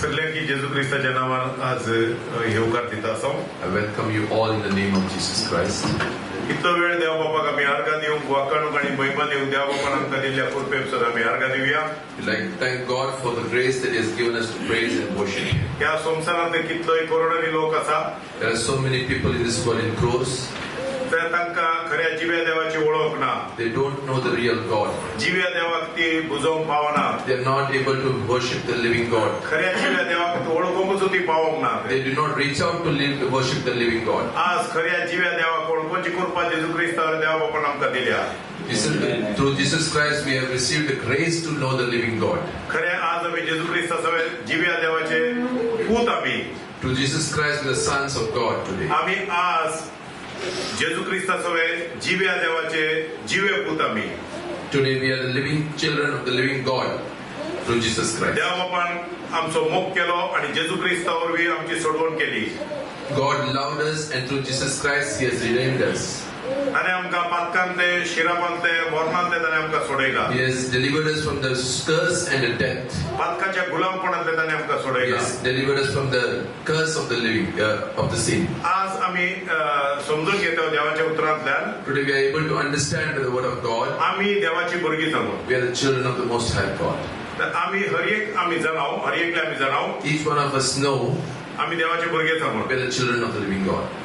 सगळ्यांकी जेजू ख्रिस्ताच्या नावान आज येवकार दिता आसा. I welcome you all in the name of Jesus Christ. इतलो वेळ देव बापाक आमी आर्गां दिवंक वाकाणूक आनी महिमा दिवंक देव बापान आमकां दिल्ल्या कृपेसर आमी आर्गां दिवया. We'd like to thank God for the grace that He has given us to praise and worship Him. ह्या संवसारांत कितलोय करोडांनी लोक आसा. There are so many people in this world in crores. तर तांकां खऱ्या जिव्या देवाची वळख ना. They don't know the real God. जिव्या देवाक ती बुजोवंक पावना. They are not able to worship the living God. खऱ्या जिव्या देवाक वळखूंकच ती पावंक ना. They do not reach out to worship the living God. आज खऱ्या जिव्या देवाक वळखूंची कृपा जेजू ख्रिस्तावर देव बापान आमकां दिल्या. Through Jesus Christ we have received the grace to know the living God. खऱ्या आज आमी जेजू ख्रिस्ता सवे जिव्या देवाचे पूत आमी. Through Jesus Christ we are the sons of God today. आमी आज जेजू ख्रिस्ता सवे जिव्या देवाचे जिवे पूत आमी. Today we are the living children of the living God through Jesus Christ. देव बापान आमचो मोग केलो आनी जेजू ख्रिस्ता वरवीं आमची सोडवण केली. God loved us and through Jesus Christ He has redeemed us. ताणें आमकां पातकांतले शिरापांतले मरणांतले ताणें आमकां सोडयला. He has delivered us from the curse and the death. पातकाच्या गुलामपणांतले ताणें आमकां He सोडयला. has delivered us from the curse of the living of the sin. आज आमी समजून घेतो देवाच्या उतरांतल्यान Today we are able to understand by the word of God. आमी देवाची भुरगीं जावन. We are the children of the Most High God. आमी आमी जाणाव हर एकले आमी जाणाव. Each one of us know आमी देवाचे भुरगे जावन. we are the children of the living God.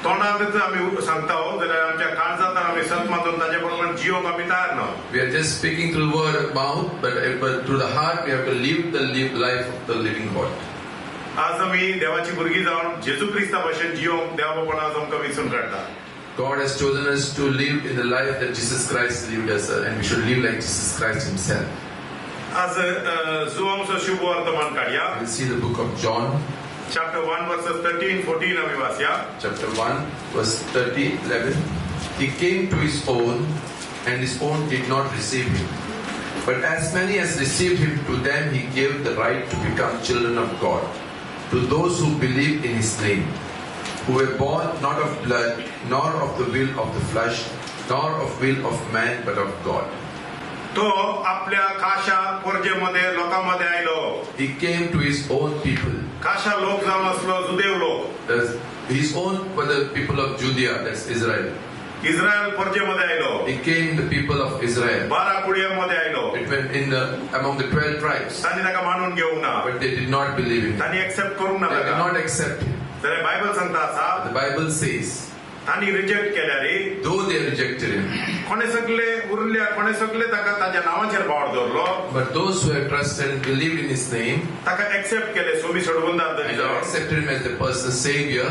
तोंडांतच आमी सांगता जाल्यार आमच्या काळजांत आमी सत मानून ताचे प्रमाण जियोंक आमी तयार ना. We are just speaking through the word of mouth, but through the heart we have to live the life of the living God. आज आमी देवाची भुरगीं जावन जेजू ख्रिस्ता भशेन जियोंक देव बापान आज आमकां विसरून काडटा. God has chosen us to live in the life that Jesus Christ lived us, and we should live like Jesus Christ Himself. आज जुवांचो शुभ वर्तमान काडया. We'll see the book of John. Chapter 1 verses 13-14 आमी वाचया. Chapter 1 verse 30-11. He came to his own, and his own did not receive him. But as many as received him, to them he gave the right to become children of God, to those who believe in his name, who were born not of blood, nor of the will of the flesh, nor of will of man, but of God. तो आपल्या काशा पोरजेमध्ये लोकांमध्ये आयलो. He came to his own people. काशा लोक जावन आसलो जुदेव लोक. His own were the people of Judea, that's Israel. Israel पोरजेमध्ये आयलो. He came the people of Israel. 12 कुळयांमध्ये आयलो. It went among the 12 tribes. तांणी ताका मानून घेवंक ना. But they did not believe him. तांणी एक्सेप्ट करूंक ना They did ताका. not accept him. जाल्यार बायबल सांगता आसा The Bible says, तांणी रिजेक्ट केल्यार though they rejected him, कोणे सगळे उरल्या कोणे सगळे ताका ताच्या नांवाचेर भाव दवरलो. but those who have trusted and believed in his name, ताका एक्सेप्ट केले सोबी सोडवंदार and धरी have जावन accepted him as the personal savior,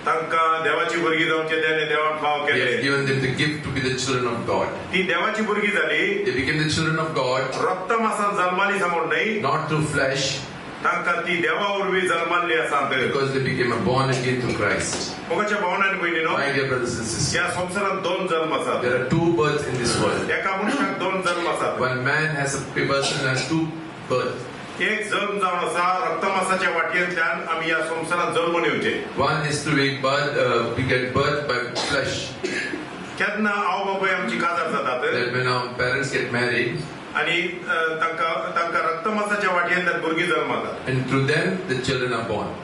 तांकां देवाची भुरगीं जावचे देणे देवान फाव he has केले. given them the gift to be the children of God. ती देवाची भुरगीं जाली They became the children of God, रक्त मांसान जल्माली सांगून न्हय, not through flesh, तांकां ती देवा वरवीं जल्माल्ली आसात. because they became born again through Christ. मोगाच्या भावनांनी पयलीं My dear brothers and sisters, ह्या संवसारांत 2 जल्म आसात. there are 2 births in this world. एका मनशाक 2 जल्म आसात. One man has a person has 2 births. एक जल्म जावन आसा रक्तमासाच्या वाटयेंतल्यान आमी ह्या संवसारांत जल्मून येवचे. One is to be we get birth by flesh. केन्ना आवय बापूय आमची काजार जातात That when our parents get married, आनी तांकां रक्तमासाच्या वाटयेंतल्यान भुरगीं जल्मातात. and through them the children are born.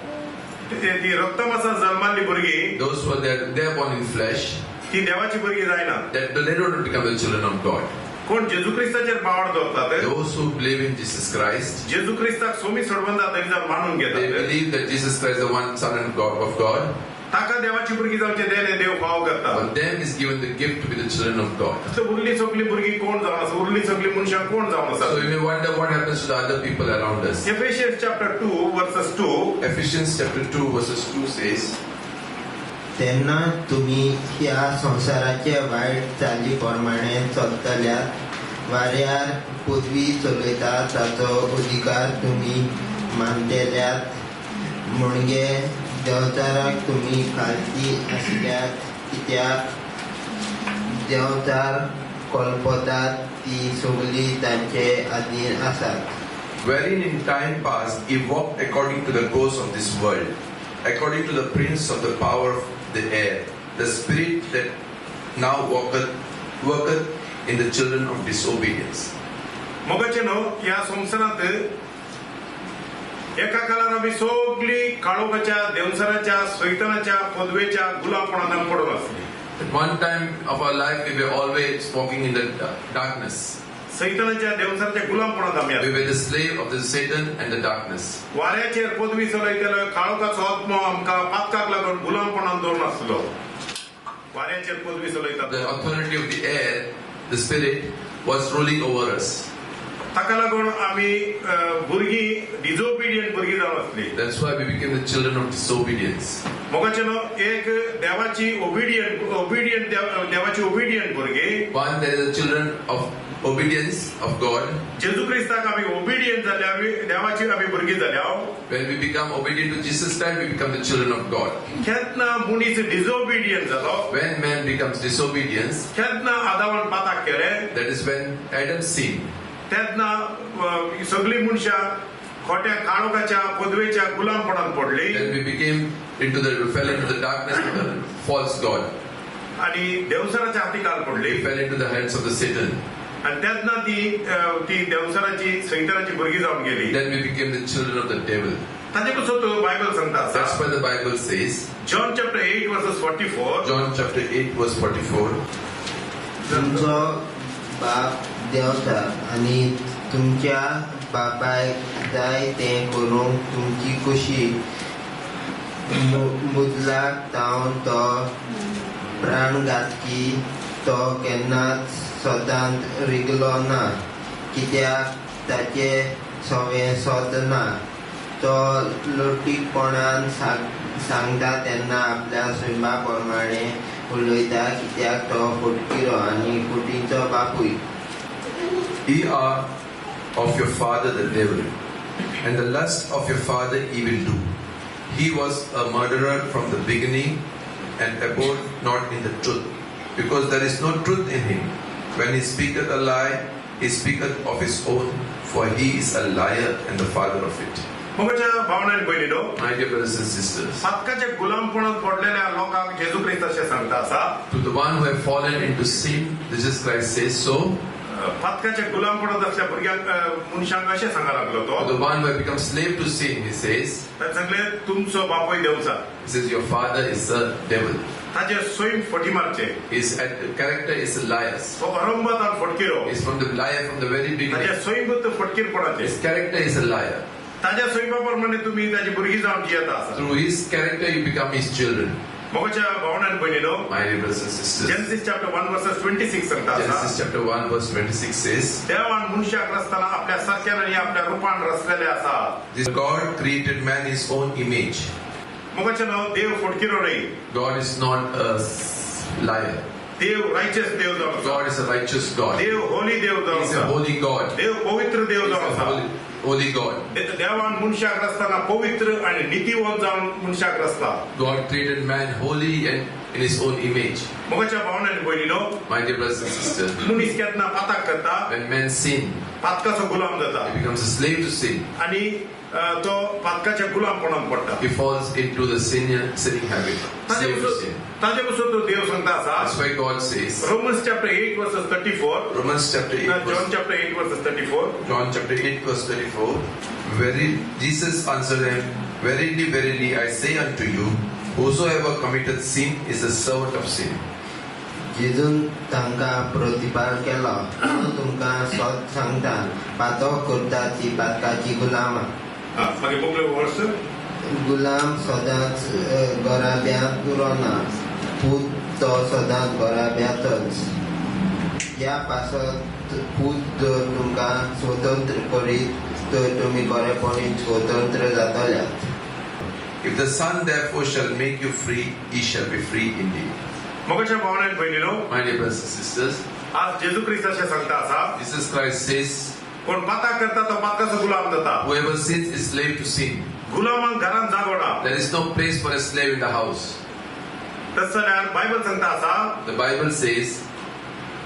ती रक्तमासान जल्माल्ली भुरगीं Those who they are born in flesh, ती देवाची भुरगीं जायना. that they don't become the children of God. कोण जेजू ख्रिस्ताचेर बावड दवरतात, Those who believe in Jesus Christ, जेजू ख्रिस्ताक सोमी सोडवंदार धरी जावन मानून they घेतात. believe that Jesus Christ is the one Son and God of God. ताका देवाची भुरगीं जावचे देणे देव फाव करता. For them is given the gift to be the children of God. तर उरली सगळी भुरगीं कोण जावन आसा, उरली सगळी मनशां कोण जावन So आसा. you may wonder what happens to the other people around us. Ephesians chapter 2 verses 2 Ephesians chapter 2 verses 2 says, तेन्ना तुम्ही ह्या संसाराचे वाईट चाली प्रमाणे चलतल्यात, वाऱ्यार पृथ्वी चलयतात ताचो अधिकार तुम्ही मानतेल्यात, म्हणजे देवचाराक तुम्ही खालची आसल्यात, कित्याक देवचार कल्पतात ती सगळी तांचे अधीन आसात. wherein in time past he walked according to the course of this world, according to the prince of the power of the air, the spirit that now worketh in the children of disobedience. मोगाचे न्हू ह्या संवसारांत एका काळात आम्ही सगळी काळोखाच्या देवसराच्या सैतानाच्या पदवेच्या गुलामपणात आमी पडून आसली. At one time of our life, we were always walking in the darkness. सैतानाच्या देवसराच्या गुलामपणात आमी We आसली. were the slave of the Satan and the darkness. वाऱ्याचेर पदवी चलयतालो काळोखाचो आत्मो आमकां पातकाक लागून गुलामपणान दवरून आसलो. वाऱ्याचेर पदवी The चलयतालो. authority of the air, the spirit, was ruling over us. ताका लागून आमी भुरगीं डिजोबिडियंट भुरगीं जावन आसली. That's why we became the children of disobedience. मोगाचेनो एक देवाची ओबिडियंट देवाची ओबिडियंट भुरगी. One, there is the children of obedience of God. जेजू क्रिस्ताक आमी ओबिडियंट जाल्या देवाची आमी भुरगीं जाल्या. When we become obedient to Jesus Christ, we become the children of God. केन्ना मनीस डिजोबिडियंट जालो, When man becomes disobedience, केन्ना आदावान पाताक केलें, that is when Adam sinned. तेन्ना सगळी मनशां खोट्या काळोखाच्या पदवेच्या गुलामपणान पडली Then we fell into the darkness of the false God. आणि देवसराच्या हातीकाल पडली. We fell into the hands of the Satan. आणि तेन्ना ती देवसराची सैतानाची भुरगीं जावन गेली. Then we became the children of the devil. ताजे पासून तो बायबल सांगता That's आसा. why the Bible says, John chapter 8 versus 44. John chapter 8 verse 44, तुमचो बाप देंवता आनी तुमच्या बापायक जाय तें करूंक तुमची कुशी मुदलाक तावन तो प्राण घातकी तो केन्नाच सदांत रिगलो ना, कित्याक ताचे सवें सोदना. तो लटीकपणान सांगता तेन्ना आपल्या स्वयंबा प्रमाणें उलयता, कित्याक तो फुटकिरो आनी फुटीचो बापूय. ye are of your father the devil, and the lust of your father ye will do. He was a murderer from the beginning, and abode not in the truth, because there is no truth in him. When he speaketh a lie, he speaketh of his own, for he is a liar and the father of it. मोगाच्या भावनांनी पयलीलो My dear brothers and sisters, पातकाच्या गुलामपणात पडलेल्या लोकांक जेजू क्रिस्त अशें सांगता आसा. to the one who have fallen into sin, Jesus Christ says so. पातकाच्या गुलामपणात असल्या भुरग्यांक मनशांक अशें सांगा लागलो To तो. the one who have become slave to sin, he says, ताणें सांगलें तुमचो बापूय Deocha. he says, your father is a devil. ताजे स्वयं फटी मारचे. His character is a liar. तो अरंभातान फटकिरो. He's from the liar from the very beginning. ताजे स्वयंभूत फटकीरपणाचे. His character is a liar. ताज्या स्वयंपा प्रमाणे तुम्ही ताजी भुरगीं जावन जियेता आसा. Through his character, you become his children. मोगाच्या भावनांनी पयलीलो My dear brothers and sisters, genesis chapter 1 versus 26 सांगता आसा. Genesis chapter 1 verse 26 says, देवान मनशाक रचताना आपल्या सारक्यान आनी आपल्या रूपान रचलेले आसा. this God created man in his own image. मोगाचें नांव देव फटकिरो न्हय. God is not a liar. देव रायचस देव जावन आसा. God is a righteous God. देव होली देव जावन He is a आसा. holy God. देव पवित्र देव He is जावन a आसा. holy God. देवान मनशाक रचताना पवित्र आणि नीतिवंत जावन मनशाक रचता. God created man holy and in his own image. मोगाच्या भावनांनी पयलीलो My dear brothers and sisters, मनीस केन्ना पाताक करता when man sin, पातकाचो गुलाम जाता he becomes a slave to sin. आणि तो पातकाच्या गुलामपणान पडटा. He falls into the sinning habit. Slave to sin. ताजे पासून तो देव सांगता That's आसा. why God says, Romans chapter 8 versus 34. Romans chapter 8 John chapter 8 versus 34. John chapter 8 verse 34, Jesus answered them, verily, verily, I say unto you, whosoever committeth sin is a servant of sin. जेजून तांकां प्रतिपाद केलो, हांव तुमकां सत सांगता, पातक करता ती पातकाची गुलाम. मागीर पयलो वर्स गुलाम सदांच गराब्यांत उरना, पूत तो सदांच गराब्यांतच. ह्या पासत पूत जर तुमकां स्वतंत्र करीत तर तुमी बरेपणी स्वतंत्र जातल्यात. If the Son therefore shall make you free, ye shall be free indeed. मोगाच्या भावनांनी पयलीलो My dear brothers and sisters, आज जेजू क्रिस्त अशें सांगता आसा. Jesus Christ says, कोण पाताक करता तो पातकाचो गुलाम जाता. whoever sins is slave to sin. गुलामाक घरांत जागो ना. There is no place for a slave in the house. तस जाल्यार बायबल सांगता आसा The Bible says,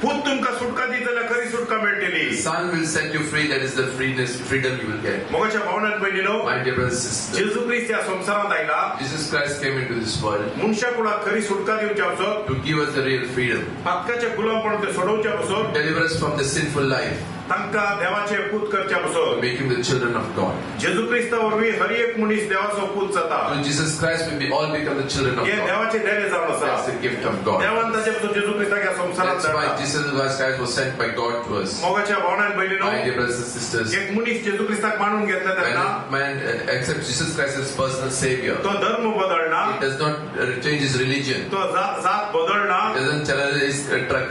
पूत तुमकां सुटका दी जाल्यार खरी सुटका मेळटली. Son will set you free, that is the freedom you will get. मोगाच्या भावनांनी पयलीलो My dear brothers and sisters, जेजू क्रिस्त ह्या संवसारांत आयला Jesus Christ came into this world मनशा कुणाक खरी सुटका दिवच्या पासून, to give us the real freedom, पातकाच्या गुलामपण ते सोडवच्या पासून, deliver us from the sinful life. तांकां देवाचे पूत करच्या पसून make him the children of God. जेजू क्रिस्ता वरवीं हर एक मनीस देवाचो पूत जाता. Through Jesus Christ, we all become the children of हे God. देवाचे देणे जावन आसा. That's the gift of God. देवान ताचे पसून जेजू क्रिस्ताक ह्या संवसारांत That's why धाडला. Jesus Christ was sent by God to us. मोगाच्या भावनान बहिणीनो, My dear brothers and sisters, एक मनीस जेजू क्रिस्ताक मानून घेतला when तेन्ना a man accepts Jesus Christ as personal Savior, तो धर्म बदलना, he does not change his religion. तो जात बदलना, He doesn't challenge his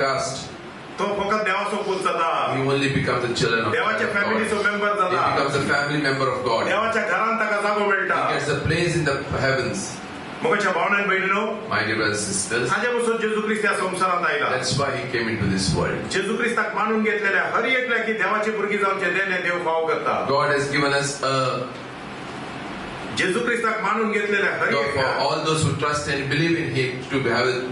caste. तो फकत देवाचो पूत जाता. He only becomes the children of देवाच्या God. फॅमिलीचो मेंबर He जाता. becomes a family member of God. देवाच्या घरांत ताका जागो मेळटा. He gets a place in the heavens. मोगाच्या भावनान बहिणीनो, My dear brothers and sisters, ताजे पसून जेजू ख्रिस्त ह्या संवसारांत आयला. that's why he came into this world. जेजू क्रिस्ताक मानून घेतलेल्या हर एकल्या की देवाची भुरगीं जावचे देणे देव फाव करता. God has given us a जेजू क्रिस्ताक मानून घेतलेल्या हर God for एक all those who trust and believe in Him to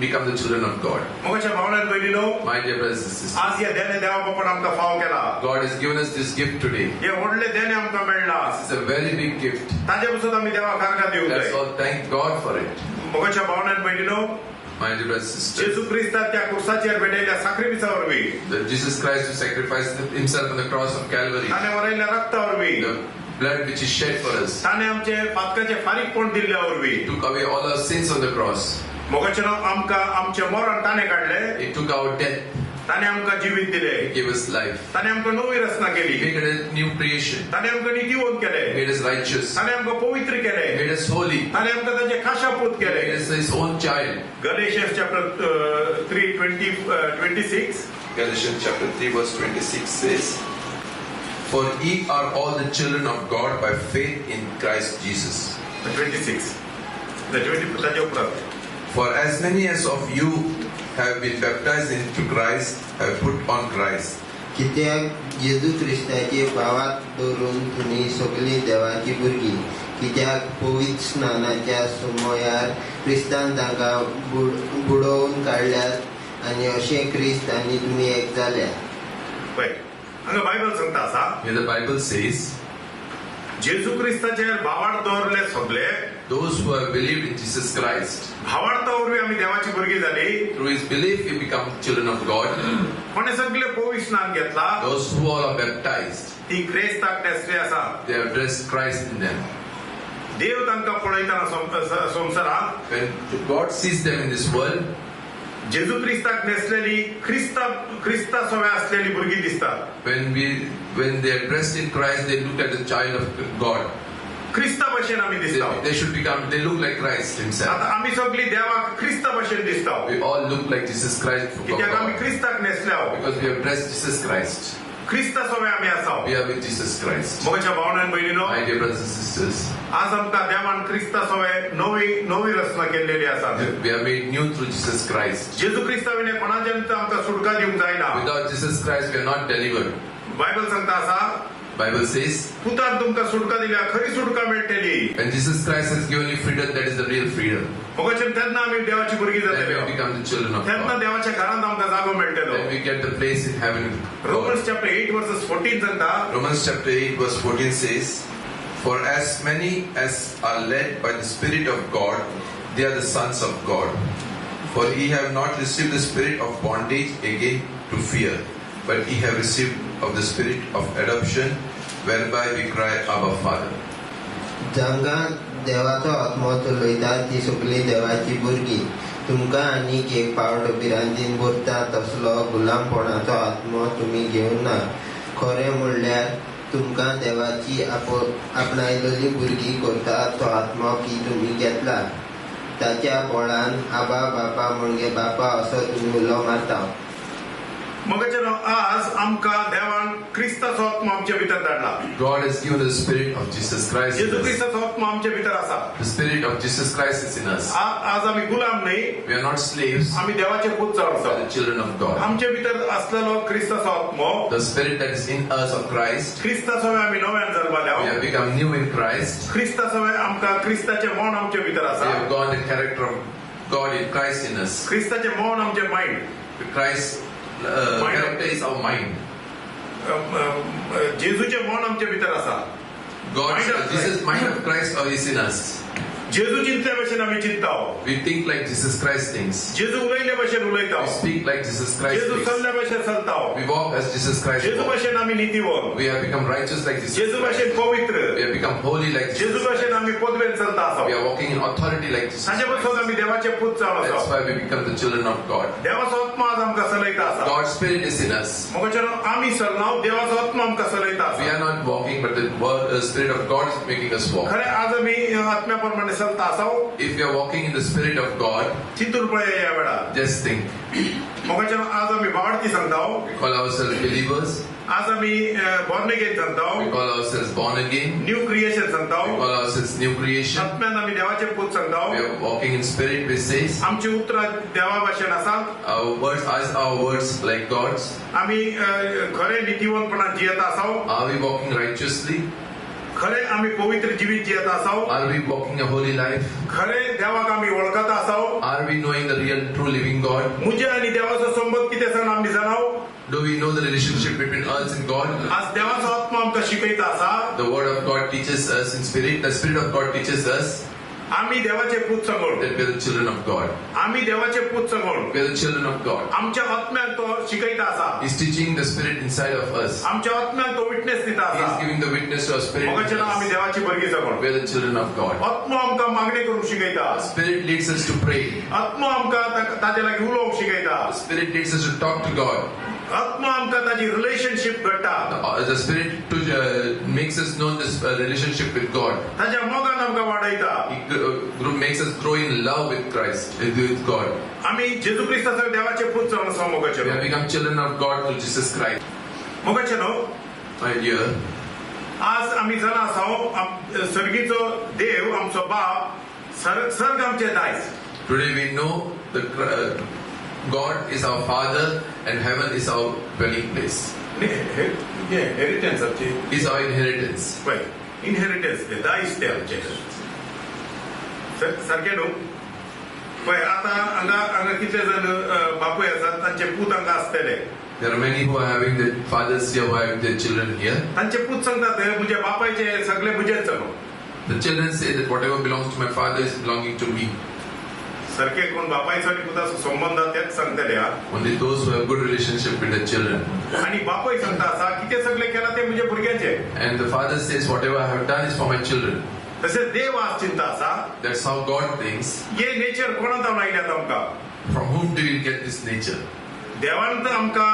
become the children of God. मोगाच्या भावनान बहिणीनो, My dear brothers and sisters, आज या देणे देवा बापान आमकां फाव केला. God has given us this gift today. हे व्हडले देणे आमकां मेळला. It's a very big gift. ताजे पसून आमी देवाक आर्गां दिवंक That's जाय. all. Thank God for it. मोगाच्या भावनान बहिणीनो, My dear brothers and sisters, जेजू क्रिस्ताक त्या क्रुसाचेर भेटयल्या साखरेच्या वरवीं, that Jesus Christ who sacrificed Himself on the cross of Calvary, ताणे वरयल्ल्या रक्ता वरवीं, the blood which is shed for us, ताणे आमचे पातकाचे फारीकपण दिल्ल्या वरवीं, took away all our sins on the cross. मोगाचें आमकां आमचे मरण ताणे काडले. He took our death. ताणे आमकां जिवीत दिले. He gave us life. ताणे आमकां नवी रचना He केली. made a new creation. ताणे आमकां नितीवंत केले. He made us righteous. ताणे आमकां पवित्र He केले. made us holy. ताणे आमकां ताचे खाशापूत He केले. made us His own child. Galatians chapter 3:26. Galatians chapter 3 verse 26 says, "For ye are all the children of God by faith in Christ Jesus. 26. ताचे उपरांत. For as many as of you have been baptized into Christ have put on Christ." कित्याक जेजू ख्रिस्ताचे भावात दवरून तुमी सगळीं देवाची भुरगीं, कित्याक पवित्र स्नानाच्या सुमयार क्रिस्तान तांकां बुडोवन काडल्यात आनी अशें क्रिस्त आनी तुमी एक जाल्यात. पळय, हांगा बायबल सांगता आसा, Here the Bible says, जेजू क्रिस्ताचेर भावार्थ दवरले सगळे, those who have believed in Jesus Christ, भावार्था वरवीं आमी देवाची भुरगीं जाली. through his belief we become children of God. कोणे सगळे पवित्र स्नान घेतला, Those who all are baptized, ती क्रिस्ताक नेसली आसा. they have dressed Christ in them. देव तांकां पळयतना संवसारांत When God sees them in this world, जेजू क्रिस्ताक नेसलेली क्रिस्ता सवय असलेली भुरगीं दिसतात. when they are dressed in Christ, they look at the child of God. Crysta भशेन आमी दिसता. They look like Christ himself. आता आमी सगळीं देवाक क्रिस्ता भशेन दिसता. We all look like Jesus Christ for कित्याक आमी God. क्रिस्ताक नेसल्या, Because we have dressed Jesus Christ. Crysta सवय आमी आसा. We are with Jesus Christ. मोगाच्या भावनान बहिणीनो, My dear brothers and sisters, आज आमकां देवान क्रिस्ता सवय नवी रचना केल्लेली आसा. we are made new through Jesus Christ. जेजू क्रिस्ताविने कोणाच्यान आमकां सुटका दिवंक जायना. Without Jesus Christ, we are not delivered. Bible सांगता आसा, Bible says, पुतान तुमकां सुटका दिल्या खरी सुटका मेळटली. when Jesus Christ has given you freedom, that is the real freedom. मोगाचें तेन्ना आमी देवाची भुरगीं Then जातल्यो. we become the children of तेन्ना God. देवाच्या घरांत आमकां जागो मेळटलो. Then we get the place in heaven with God. Romans chapter 8 versus 14 सांगता, Romans chapter 8 verse 14 says, "For as many as are led by the Spirit of God, they are the sons of God. For ye have not received the spirit of bondage again to fear, but ye have received of the spirit of adoption, whereby we cry, Abba, Father." जांकां देवाचो आत्मो चलयता ती सगळीं देवाची भुरगीं. तुमकां आनीक एक पावट भिरांतीन भरता तसलो गुलामपणाचो आत्मो तुमी घेवं ना. खरें म्हणल्यार तुमकां देवाची आपणायलेली भुरगीं करता तो आत्मो की तुमी घेतला. ताच्या बळान आबा बापा म्हणजे बापा असो तुमी उलो मारता. मोगाचें आज आमकां देवान क्रिस्ताचो आत्मो आमचे भितर धाडला. God has given us the spirit of Jesus Christ in जेजू us. क्रिस्ताचो आत्मो आमचे भितर आसा. The spirit of Jesus Christ is in us. आज आमी गुलाम न्ही, We are not slaves, आमी देवाचे पूत we जावन are आसा. the children of God. आमचे भितर असलेलो क्रिस्ताचो आत्मो, The spirit that is in us of Christ, Crysta सवय आमी नव्यान जल्माल्या. we have become new in Christ. Crysta सवय आमकां क्रिस्ताचे मन आमचे भितर We आसा. have got the character of God in Christ in us. क्रिस्ताचे मन आमचे mind. Christ's character is our mind. जेजूचे मन आमचे भितर आसा. God, Mind of Jesus' mind of Christ is in us. जेजू चिंतल्या भशेन आमी चिंतताव, We think like Jesus Christ thinks. जेजू उलयल्या भशेन We उलयताव, speak like Jesus Christ जेजू speaks. चलल्या भशेन चलताव, We walk as Jesus Christ जेजू walks. भशेन आमी नीतीवन, We have become righteous like Jesus जेजू Christ. भशेन पवित्र, We have become holy like जेजू Jesus Christ. भशेन आमी पदवेन चलता We आसाव. are walking in authority like Jesus ताचे Christ. पासून आमी देवाचे पूत जावन That's आसाव. why we become the children of God. देवाचो आत्मा आज आमकां चलयता आसा. God's Spirit is in us. मोगाचेर आमी चलनाव, देवाचो आत्मा आमकां चलयता We आसा. are not walking, but the Spirit of God is making us walk. खरें आज आमी आत्म्या प्रमाणे चलता आसाव. If we are walking in the Spirit of God, चिंतून पळया ह्या वेळार. just think. मोगाचेर आज आमी वाडती सांगताव. We call ourselves believers. आज आमी born again We सांगताव. call ourselves born again. New creation We सांगताव. call ourselves new creation. आत्म्यान आमी देवाचे पूत सांगताव. We are walking in Spirit, we say. आमची उतरां देवा भाशेन आसात. Our words, as our words like God's. आमी खरे नितीवनपणान जियेत आसाव. Are we walking righteously? खरे आमी पवित्र जिवीत जियेत आसाव. Are we walking a holy life? खरे देवाक आमी वळखत आसाव. Are we knowing the real, true living God? मुजे आनी देवाचो संबंध कितें सांग आमी जाणाव. Do we know the relationship between us and God? आज देवाचो आत्मा आमकां शिकयता आसा. The Word of God teaches us in Spirit. The Spirit of God teaches us आमी देवाचे पूत Sangod. that we are the children of God. आमी देवाचे पूत Sangod. We are the children of God. आमच्या आत्म्याक तो शिकयता आसा. He's teaching the Spirit inside of us. आमच्या आत्म्याक तो विटनेस दिता He's आसा. giving the witness to our spirit. मोगाचेर within आमी us. देवाची भुरगीं Sangod. We are the children of God. आत्मा आमकां मागणे करूंक शिकयता. Spirit leads us to pray. आत्मा आमकां ताचे लागीं उलोवंक शिकयता. Spirit leads us to talk to God. आत्मा आमकां ताची रिलेशनशीप घडटा. The Spirit makes us know this relationship with God. ताच्या मोगान आमकां वाडयता. He makes us grow in love with Christ, with God. आमी जेजू क्रिस्ताचो देवाचे पूत जावन आसा We मोगाचेर. have become children of God through Jesus Christ. मोगाचेर My dear, आज आमी जाणा आसाव सर्गीचो देव आमचो बाप सर्ग आमचे दायज. today we know that God is our Father and heaven is our dwelling place. हेरिटेन्स आमची Is our inheritance. पळय इनहेरिटन्स ते दायज ते आमचे सारकें न्हू. पळय आतां हांगा कितले जाण बापूय आसात तांचे पूत हांगा आसतले. There are many who are having their fathers here, who are having their children here. तांचे पूत सांगतात म्हज्या बापायचे सगळे म्हजेच जालो. The children say that whatever belongs to my father is belonging to me. सारखे कोण बापायचो आनी पुताचो संबंध तेच सांगतले हा. Only those who have good relationship with their children. आणि बापूय सांगता आसा कितें सगळे केला ते म्हजे भुरग्याचे. And the father says, whatever I have done is for my children. तशेंच देव आज चिंता आसा That's how God thinks. हे नेचर कोणा जावन आयल्यात आमकां. From whom do you get this nature? देवान तर आमकां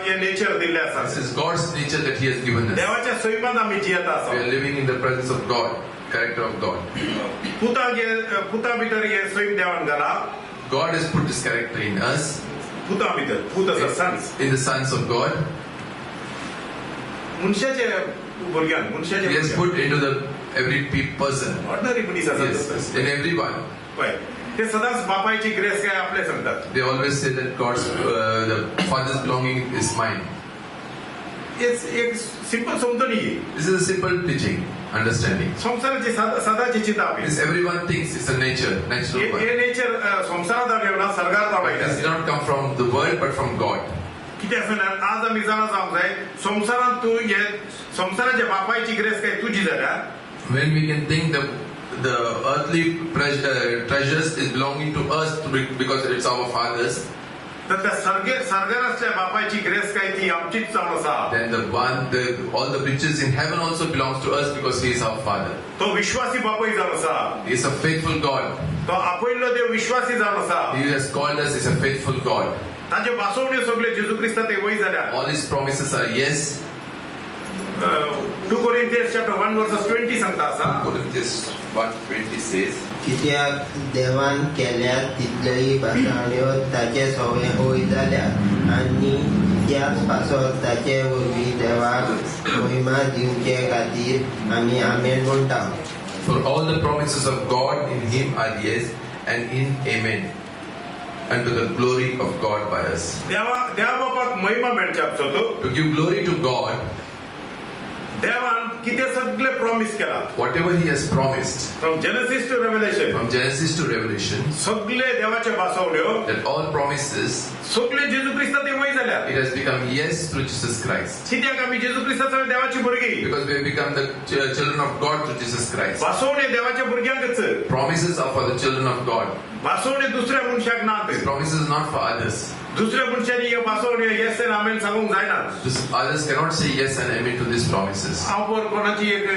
हे नेचर दिल्ले आसा. This is God's nature that He has given us. देवाच्या सैमात आमी जियेत We आसा. are living in the presence of God, character of God. पुता भितर हे सैम देवान घाला. God has put this character in us, पुता भितर पूत आसा sons. in the sons of God. मनशाचे भुरग्यांक मनशाचे He has put into the every person. Ordinary मनीस Yes, आसा in everyone. पळय ते सदांच बापायची ग्रेस काय आपले सांगतात. They always say that God's the Father's belonging is mine. एक सिंपल समजणी ही. This is a simple teaching, understanding. संसाराची सदाची चिंता आपली. This everyone thinks it's a natural one. हे नेचर संसारात आले ना Sargar It तावयता. does not come from the world but from God. कितें आसल्यार आज आमी जाणा जावंक जाय संसारांत तूं हे संसाराच्या बापायची ग्रेस काय तुजी जाल्यार When we can think the earthly treasures is belonging to us because it's our Father's, तर त्या सरगार असल्या बापायची ग्रेस काय ती आमचीच जावन आसा. then all the riches in heaven also belongs to us because He is our Father. तो विश्वासी बापय जावन आसा. He is a faithful God. तो आपयल्लो देव विश्वासी जावन आसा. He has called us is a faithful God. ताचे वासोवण्यो सगळे जेजू क्रिस्तांत ते वय जाल्यार. All His promises are yes. 2 Corinthians chapter 1 verses 20 सांगता आसा. Corinthians 1:20 says, कित्याक देवान केल्या तितल्योय भासावण्यो ताचे सवय होय जाल्यात आनी त्याच पासत ताचे वरवीं देवाक महिमा दिवचे खातीर आमी आमेन म्हणटा. For all the promises of God in Him are yes, and in Amen, unto the glory of God by us. देवा बापाक महिमा मेळचे आपसो. To give glory to God, देवान कितें सगळे प्रॉमिस केला whatever He has promised, from Genesis to Revelation from Genesis to Revelation, सगळे देवाचे भासवल्यो that all promises, सगळे जेजू ख्रिस्ता ते वय झाल्या it has become yes through Jesus Christ. कित्याक आम्ही जेजू ख्रिस्ताचा देवाची भुरगी Because we have become the children of God through Jesus Christ. भासवणे देवाच्या भुरग्यांकच Promises are for the children of God. भासवणे दुसऱ्या मनशाक नात These promises are not for others. दुसऱ्या मनशांनी हे भासवणे येस एंड आमेन सांगूंक जायना Others cannot say yes and amen to these promises. हांव पयर कोणाची एक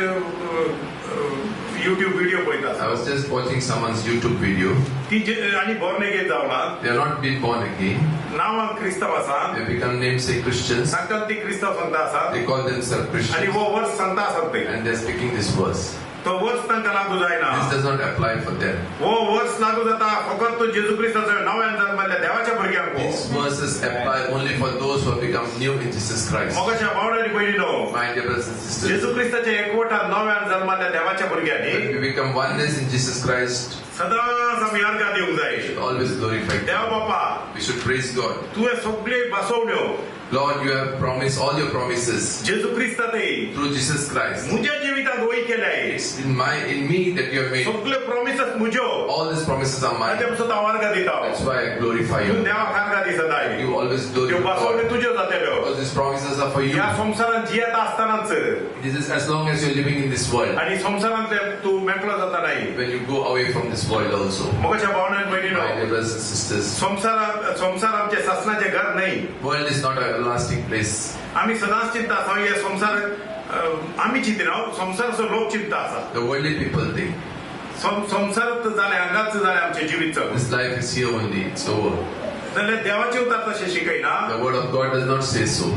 युट्यूब व्हिडिओ पळयता I was just watching someone's YouTube video. ती आनी बॉर्न अगेन जावना They have not been born again. नांवांक क्रिस्तांव आसा They have become namesake Christians. सांगतात ती क्रिस्तांव संत आसा They call themselves आनी Christians. वो वर्स संत आसात ते And they are speaking this verse. तो वर्स तांकां लागू जायना This does not apply for them. वो वर्स लागू जाता फकत तो जेजू क्रिस्ताचो नव्यान जल्मल्ल्या देवाच्या भुरग्यांक These verses apply only for those who have become new in Jesus Christ. मोगाच्या भावनांनी पयलीनो My dear brothers and sisters, जेजू क्रिस्ताच्या एकवटात नव्यान जल्मल्ल्या देवाच्या भुरग्यांनी when we become oneness in Jesus Christ, सदांच आमी अर्घा दिवंक जाय we should always glorify देवा God. बापा We should praise God. तुवें सगळे बसवल्यो Lord, you have promised all your promises जेजू क्रिस्तातय through Jesus Christ. म्हज्या जिवितांत वय केल्याय It's in me that you have made. सगळे प्रॉमिसेस म्हज्यो All these promises are ताचे mine. पासून हांव अर्घा दिता That's why I glorify तूं you. देवाक अर्घा दी सदांय You always त्यो glorify बसवणे God. तुज्यो जातल्यो Because these promises are for you. ह्या संवसारांत जियेता आसतनाच This is as long as you're living in this world. आनी संवसारांत तूं मेकळो जाता नाय When you go away from this world also. मोगाच्या भावनांनी पयलीनो My dear brothers and sisters, संसार आमचे सासणाचे घर नाही world is not a lasting place. आम्ही सदांच चिंता आसा हे संसार आम्ही चिंतिना संसाराचो लोक चिंता आसा The worldly people think संसारात जाले हांगाच जाले आमचे जिवीत चल this life is here only, it's over. जाल्यार देवाचे उतार तशें शिकयना The word of God does not say so.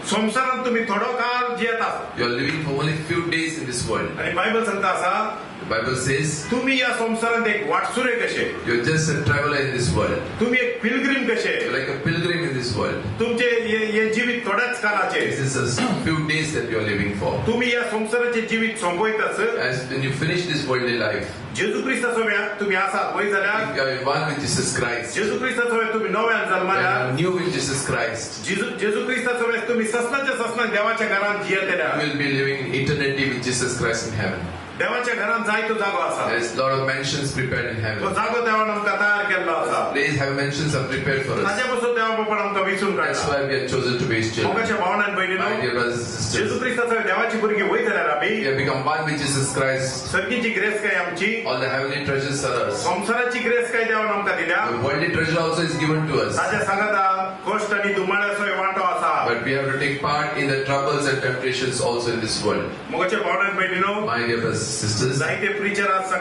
संसारात तुम्ही थोडो काळ जियेत आसा You are living for only few days in this world. आणि बायबल सांगता आसा The Bible says तुम्ही या संसारात एक वाटसुरे कशे you're just a traveler in this world. तुम्ही एक पिलग्रीम कशे You're like a pilgrim in this world. तुमचे हे जीवित थोड्याच काळाचे This is a few days that you are living for. तुम्ही या संसाराचे जीवित संपयताच As when you finish this worldly life, जेजू क्रिस्ताचो तुम्ही आसात वय जाल्यार you are one with Jesus Christ. जेजू क्रिस्ताचो तुम्ही नव्यान You जल्माल्यार are new with Jesus Christ. जेजू क्रिस्ताचो तुम्ही ससनाच्या देवाच्या घरात जियेतल्या You will be living in eternity with Jesus Christ in heaven. देवाच्या घरात जायतो जागो आसा There is a lot of mansions prepared in तो heaven. जागो देवान आमकां तयार केल्लो आसा Please have mansions are prepared for us. ताचे पासून देवा बापान आमकां विसरून That's काडला why we are chosen to be His children. मोगाच्या भावनान पयलीनो My dear brothers and जेजू sisters, क्रिस्ताचो देवाची भुरगी वय जाल्यार आमी we have become one with Jesus Christ. सर्गीची ग्रेस काय आमची All the heavenly treasures are ours. संसाराची ग्रेस काय देवान आमकां दिल्या The worldly treasure also is given to us. ताच्या सांगाता कश्ट आनी दुमाळ्याचो वांटो आसा But we have to take part in the troubles and temptations also in this world. मोगाच्या भावनान पयलीनो My dear brothers and sisters, जायते प्रिचर आज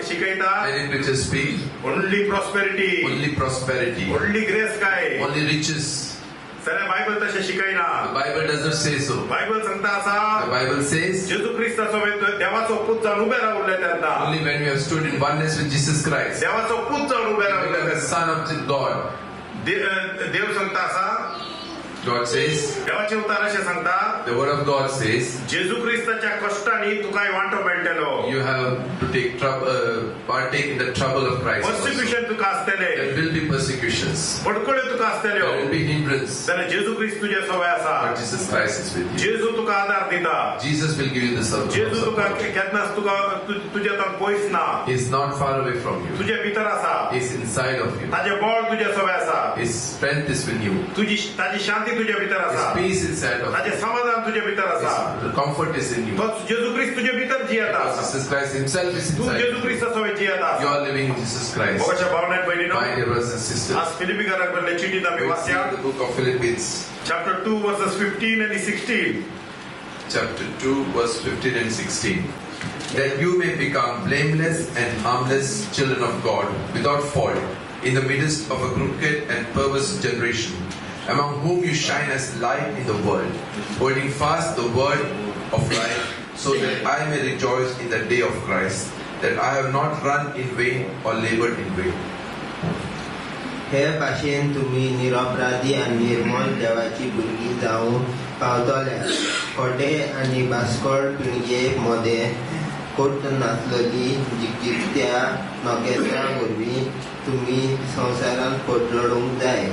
शिकयता many preachers speak only prosperity only prosperity, only grace काय only riches. जाल्यार Bible तशें शिकयना The Bible does not say so. Bible सांगता The आसा Bible says जेजू क्रिस्ताचो देवाचो पूत जावन उबे रावले तेन्ना only when we have stood in oneness with Jesus Christ, देवाचो पूत जावन उबे we रावले become the तेन्ना Son of God. देव सांगता आसा God says, देवाचे उतार अशें सांगता the Word of God says, जेजू क्रिस्ताच्या कश्टांनी तुका वांटो मेळटलो you have to take partake in the trouble of Christ. also. पर्सिक्युशन तुका आसतले There will be persecutions. पडकळ्यो तुका आसतल्यो There will be hindrance. जाल्यार जेजू क्रिस्त तुजे सवय आसा But Jesus Christ is with you. जेजू तुका आदार दिता Jesus will give you the जेजू तुका support. केन्नाच तुका तुजे तन पयस ना He is not far away from you. तुजे भितर आसा He is inside of you. ताजे बळ तुजे सवय आसा His strength is with you. ताजी शांती तुजे भितर His आसा peace inside of ताजे समाधान तुजे भितर आसा you. His comfort is in you. तो जेजू क्रिस्त तुजे भितर जियेता Jesus Christ Himself is तू inside जेजू you. क्रिस्ता सवय जियेता You are living in Jesus Christ. मोगाच्या भावनांत पयलीनो My dear brothers and sisters, आज फिलिपिकाराक बरले चिठीत आमी we वाचया see the book of Philippians, chapter 2 verses 15 and 16 chapter 2, verse 15 and 16. That you may become blameless and harmless children of God, without fault, in the midst of a crooked and perverse generation, among whom you shine as light in the world, holding fast the word of life, so that I may rejoice in the day of Christ, that I have not run in vain or labored in vain. हे भाशेन तुम्ही निरपराधी आणि निर्मळ देवाची भुरगीं जावून पावतले खोटे आणि भास्कळ पिळगे मध्ये खोट नासलेली जिकित्या नोकेत्या वरवीं तुम्ही संवसारांत खोट लडूंक जाय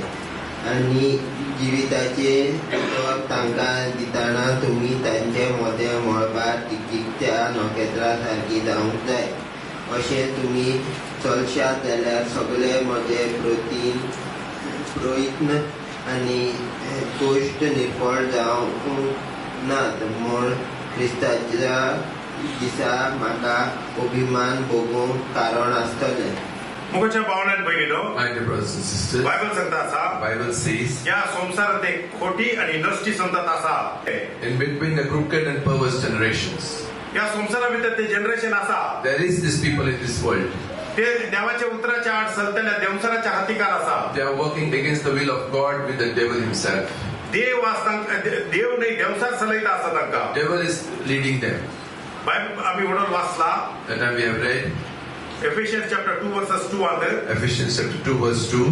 आनी जिविताचे उदक तांकां दितना तुमी तांचे मोदें मळबार तिकित्या नोखेत्रा सारकी जावंक जाय. अशें तुमी चलशात जाल्यार सगळे म्हजे प्रयत्न आनी गोश्ट निर्फळ जावंक नात म्हूण क्रिस्ताच्या दिसा म्हाका अभिमान भोगूंक कारण आसतलें. मुखाच्या भावनांत भगिनीनो, My dear brothers and sisters, Bible सांगता आसा Bible says, या संसारात एक खोटी आणि नष्टी संतत आसा. in between the crooked and perverse generations, या संसारा भितर ते जनरेशन आसा there is these people in this world. ते देवाच्या उतराच्या आड चलतल्या देवसराच्या हातीकार आसा. They are working against the will of God with the devil himself. देव देव नाही देवसार चलयता आसा तांकां. Devil is leading them. Bible आमी म्हणून वाचला That time we have read Ephesians chapter 2 verses 2 अंदर. Ephesians chapter 2 verse 2.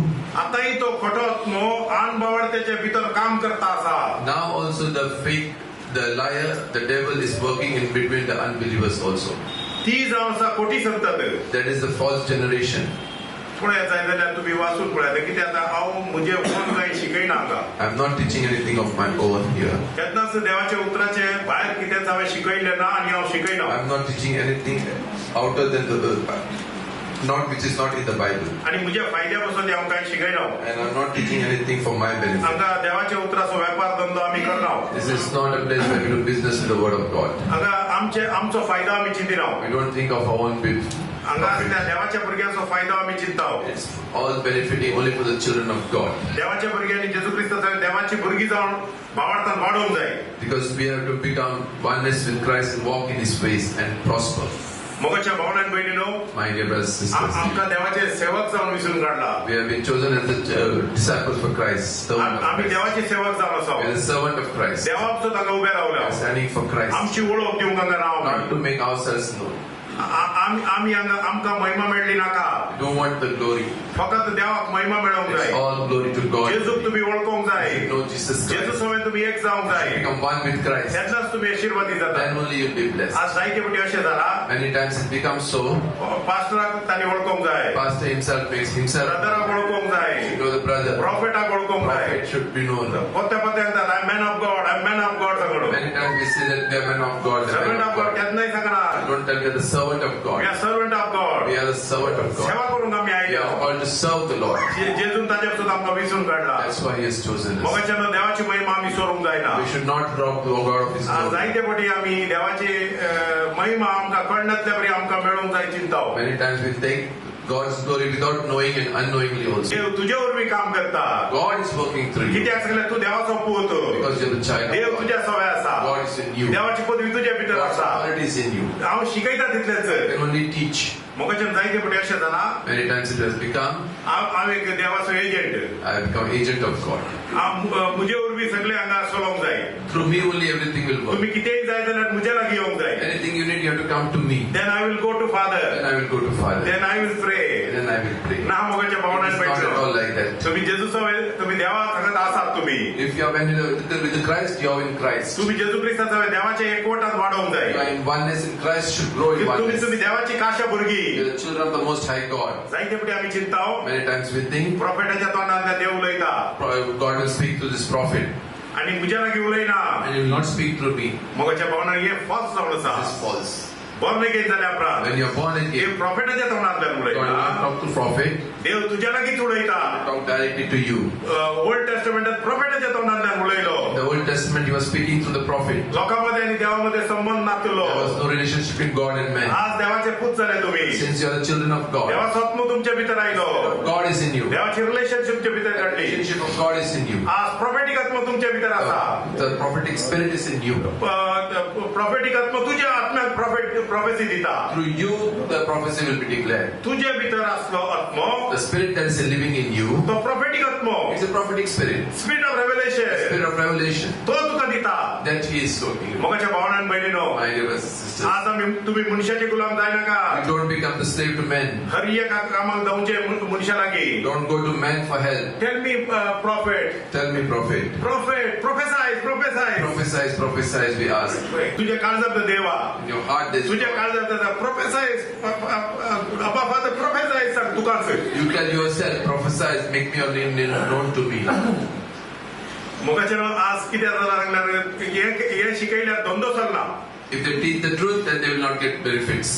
आताही तो खोटो आत्मो आणबावडतेच्या भितर काम करता आसा. Now also the fake, the liar, the devil is working in between the unbelievers also. ती जावन आसा खोटी संतत. That is the false generation. पळय जाय जाल्यार तुमी वाचून पळयात कितें आता हांव म्हजे कोण कांय शिकयना हांगा. I am not teaching anything of my own here. तेन्नाच देवाच्या उतराचे भायर कितेंच हांवें शिकयलें ना आनी हांव शिकयना. I am not teaching anything outer than the not which is not in the Bible. आनी म्हज्या फायद्या पासून हांव कांय शिकयना. And I am not teaching anything for my benefit. हांगा देवाच्या उतराचो वेपार धंदो आमी करना. This is not a place where we do business with the word of God. हांगा आमचो फायदो आमी चिंतिना. We don't think of our own benefit. हांगा त्या देवाच्या भुरग्यांचो फायदो आमी चिंता. It's all benefiting only for the children of God. देवाच्या भुरग्यांनी जेजू क्रिस्तान देवाची भुरगीं जावन भावार्थान वाडोवंक जाय. Because we have to become oneness with Christ and walk in His ways and prosper. मोगाच्या भावनान भयणीनो, My dear brothers and sisters, आमकां देवाचे सेवक जावन विसरून काडला. we have been chosen as the disciples for Christ, servant of आमी Christ. देवाचे सेवक जावन आसा. We are the servant of Christ. देवा पासून ताका उबे We रावल्या. are standing for Christ, आमची वळख दिवंक हांगा राव. not to make ourselves known. आमी आमकां महिमा मेळ्ळी नाका. We don't want the glory. फकत देवाक महिमा मेळोवंक It's जाय. all glory to God. जेजूक तुमी वळखोवंक जाय. You know Jesus जेजू Christ. सवय तुमी एक जावंक जाय. Become one with Christ. तेन्नाच तुमी आशिर्वादी जाता. Then only you'll be blessed. आज जायते फावटी अशें जाला. Many times it becomes so. पास्टराक तांणी वळखोवंक जाय. Pastor himself makes himself. ब्रदराक वळखोवंक जाय. You know the brother. प्रॉफेटाक वळखोवंक जाय. Prophet should be known. पोत्या पोत्याक जाता a man of God, a man of God सांगडो. Many times we say that we are men of God. the men servant of of God God. केन्नाय सांगना. Don't tell me the servant of we God. Are servant of God. We are the servant of God. सेवा करूंक आमी We आयल्या. are called to serve the Lord. जेजून ताजे पासून आमकां विसरून काडला. That's why He has chosen us. मोगाच्यान देवाची महिमा आमी सोरूंक जायना. We should not rob the God of His glory. जायते फावटी आमी देवाची महिमा आमकां कळनातल्या बरी आमकां मेळोवंक जाय चिंताव. Many times we take God's glory without knowing and unknowingly also. देव तुजे वरवीं काम करता. God is working through you कित्याक सांगल्यार तूं देवाचो पूत. because you're the child Dev of God. तुज्या सवय आसा. God is in you. देवाची पदवी तुज्या भितर God's आसा. authority is in you. हांव शिकयता You तितलेंच. can only teach. मोगाच्यान जायते फावटी अशें जाला. Many times it has become, हांव एक देवाचो agent. I have become agent of God. म्हजे वरवीं सगळे हांगा चलोवंक जाय. Through me only everything will work. तुम्ही कितेंय जाय जाल्यार म्हज्या लागीं येवंक जाय. Anything you need, you have to come to me. Then I will go to Father. Then I will go to Father. Then I will pray. Then I will pray. ना मोगाच्या भावनान It's not at all like that. तुम्ही जेजू सवय तुम्ही देवा सांगत आसात तुम्ही. If you are with Christ, you are in Christ. तुम्ही जेजू ख्रिस्ता सवय देवाच्या एकवटात वाढवूंक जाय. You are in oneness in Christ, should grow in oneness. तुम्ही देवाची काशा भुरगी. You are the children of the Most High God. जायते फावटी आमी चिंताव. Many times we think प्रॉफेटाच्या तोंडांतल्यान देव उलयता. God will speak through this prophet आणि म्हज्या लागीं उलयना. and He will not speak through me. मोगाच्या भावनान हे फॉल्स जावन This is आसा. false. बॉर्न अगेन जाल्या उपरांत When you are born again, देव प्रॉफेटाच्या तोंडांतल्यान God will not उलयता. talk to prophet, देव तुज्या लागींच उलयता. talk directly to you. Old टेस्टमेंटात प्रॉफेटाच्या तोंडांतल्यान उलयलो. In the Old Testament, He was speaking through the prophet. लोकांमध्ये आणि देवामध्ये संबंध नातलो. There was no relationship between God and man. आज देवाचे पूत झाले तुम्ही. Since you are the children of God, देवाचो आत्मा तुमच्या भितर आयलो. God is in you. देवाची रिलेशनशिप तुमच्या भितर The काढली. relationship of God is in you. आज प्रॉफेटिक आत्मा तुमच्या भितर आसा. The prophetic spirit is in you. प्रॉफेटिक आत्मा तुझ्या आत्म्याक प्रॉफेसी दिता. Through you, the prophecy will be declared. तुझ्या भितर असलो आत्मा The spirit that is living in you तो प्रॉफेटिक आत्मा. is a prophetic spirit. Spirit of revelation. Spirit of revelation. तो तुका दिता. that He is talking about. मोगाच्या भावनान बहिणीनो, My dear brothers and sisters, आज आम्ही तुम्ही मनुष्याचे गुलाम जाय नका. you don't become the slave to men. हर एक कामाक जाऊचे मनुष्या लागी. Don't go to man for help. Tell me, prophet. Tell me, prophet. Prophet, prophesy. Prophesy, we ask. तुझ्या काळजात देवा. In your heart there's तुझ्या काळजात prophesy. Abba Father, prophesy सांग तुका. You tell yourself, prophesy, make me your name known to me. मोगाच्या आज किती लागणार हे शिकयल्यार धंदो चलना. If they teach the truth, then they will not get benefits.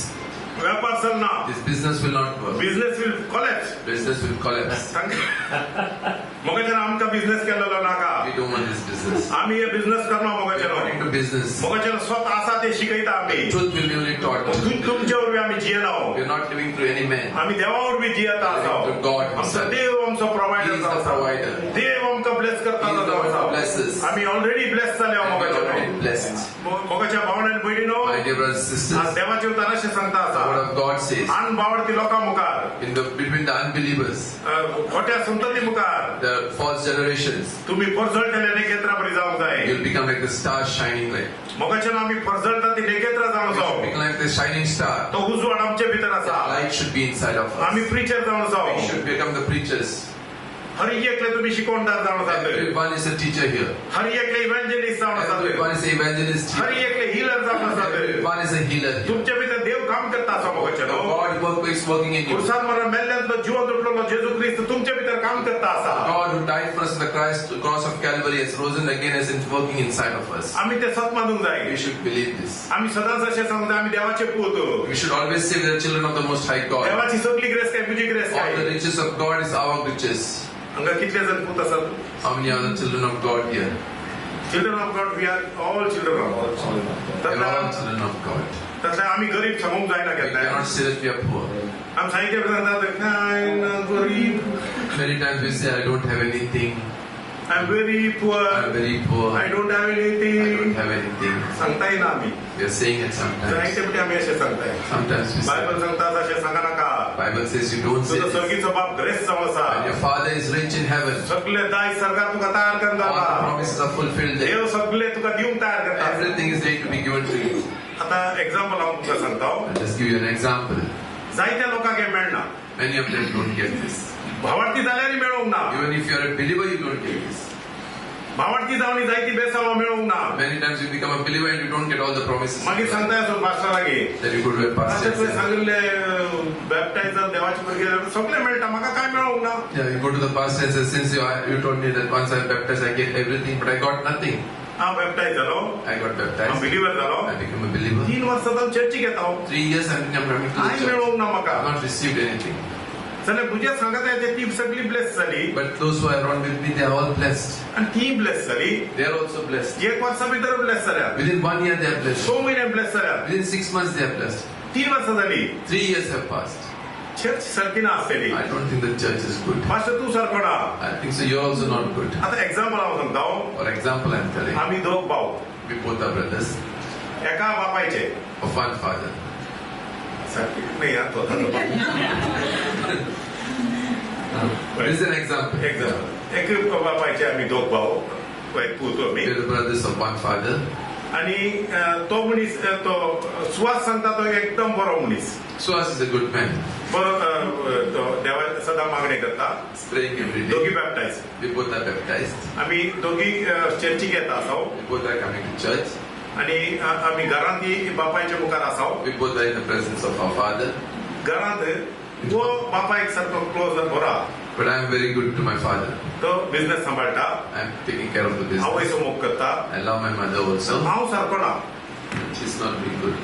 व्यापार चलना. This business will not work. Business will collapse. Business will collapse. मोगाच्या आमका बिझनेस केलेलो नाका. We don't want this business. आम्ही हे बिझनेस करणार We are मोगाच्या not into business. मोगाच्या स्वतः असा ते शिकयता आम्ही. Truth will be only taught. तुमच्यावर बी आम्ही जियेना. We are not living through any man. आम्ही देवावर बी जियता To आसा. God आमचा Himself. देव आमचा He provider is the provider. देव आमका ब्लेस करता He is the one who blesses. आम्ही ऑलरेडी ब्लेस झाले And we are मोगाच्या already blessed. मोगाच्या भावनाने बहिणीनो, My dear brothers and आज sisters, देवाचे उतार असे सांगता the word आसा. of God says, आन बावडती लोकां मुखार, between the unbelievers, खोट्या संतती मुखार the false generations, तुम्ही फरजळटले नेकेत्रा बरी जावंक जाय. you'll become like the star shining light. मोगाच्यान आम्ही फरजळटा ती नेकेत्रा जावन You जाव. become like the shining star. तो उजवाड आमचे भितर The आसा. light should be inside of आम्ही us. प्रीचर जावन We जाव. should become the preachers. हर एकले तुम्ही शिकवणदार जावन जात. Everyone is a teacher here. हर एकले इव्हँजलिस्ट जावन Everyone जात. is an evangelist her here. एकले हीलर जावन जात. Everyone is a healer here. तुमच्या भितर देव काम करता आसा मोगाच्यान. God is working in you. पुरसाद मरण मेल्ल्यांतलो जिवंत उठलेलो जेजू ख्रिस्त तुमच्या भितर काम करता आसा. God who died for us on the cross of Calvary has risen again as it's working inside of us. आम्ही ते सत मानूंक जाय. We should believe this. आम्ही सदांच असे सांगता आम्ही देवाचे पूत. We should always say we are children of the Most High God. देवाची सगळी ग्रेस काय तुझी ग्रेस All the काय. riches of God is our riches. हांगा कितले जण पूत आसात. How many are the children of God here? Children of God we are all children of God. We are all children of God. तसं आम्ही गरीब सांगूंक जायना We केन्नाय. cannot say that we are poor. आमी सांगितले सांगतात काय गरीब. Many times we say, I don't have anything. I am very poor. I'm very poor. I don't have I don't anything. have anything. सांगता येईना आम्ही. We are saying it sometimes. सांगितले आम्ही असे सांगताय. Sometimes we say. बायबल सांगतात असे सांगा नका. Bible says you don't say तुझं this. सर्गीचं बाप ग्रेस जावं When आसा. your Father is rich in heaven, सगळे दाय सर्गात तुका तयार करून all the जाता. promises are fulfilled there. देव सगळे तुका दिवंक तयार करता. Everything is ready to be given to you. आता एक्झाम्पल हांव तुका सांगता. I'll just give you an example. जायत्या लोकांक हे मेळना. Many of them don't get this. भावार्थी जाल्यारय मेळोंक ना. Even if you are a believer, you don't get this. भावार्थी जावनी जायती बेसावं मेळोंक ना. Many times you become a believer and you don't get all the promises. मागीर सांगताय असो पास्टरागे. Then you go to a pastor and तुवें say, सांगिल्ले बॅप्टायझर देवाचे भुरगे सगळे मेळटा म्हाका काय मेळोंक ना. yeah, you go to the pastor and say, since you told me that once I baptized, I get everything, but I got nothing. हांव बॅप्टायज जालो. I got हांव baptized. बिलिव्हर जालो. I became a believer. 3 वर्सां जावन चर्चीक येता हांव. 3 years I've been coming to the काय church. मेळोंक ना म्हाका. I've not received anything. जाल्यार तुजे सांगत आहे ती सगळी ब्लेस जाली. But those who are around with me, they are all blessed. आणि ती ब्लेस जाली. They are also blessed. 1 वर्सा भितर ब्लेस जाल्या. Within 1 year, they are blessed. 6 महिने ब्लेस जाल्या. Within 6 months, they are blessed. 3 वर्सां जाली. 3 years have passed. चर्च सारखी ना आसलेली. I don't think the church is good. Master तू सारको ना. I think so. You're also not good. आता एक्झाम्पल हांव सांगता. For example, I'm telling. आम्ही दोग भाव. We both are brothers एका बापायचे. of one father. नाही This is an example. एक बापायचे आम्ही दोग भाव. एक पूत आम्ही. We're the brothers of one father. आणि तो मनीस तो सुवास सांगता तो एकदम बरो मनीस. Suhas is a good man. तो देवा सदा मागणी करता. He's praying every day. दोघी बॅप्टायज. We both are baptized. आम्ही दोघी चर्चीक येता आसाव. We both are coming to church. आणि आम्ही घरांत बापायच्या मुखार आसाव. We both are in the presence of our father. घरांत तो बापायक सारको क्लोज बरा. But I am very good to my father. तो business सांभाळटा. I am taking care of the business. आवयचो मोग करता. I love my mother also. हांव सारको ना. She's not doing good.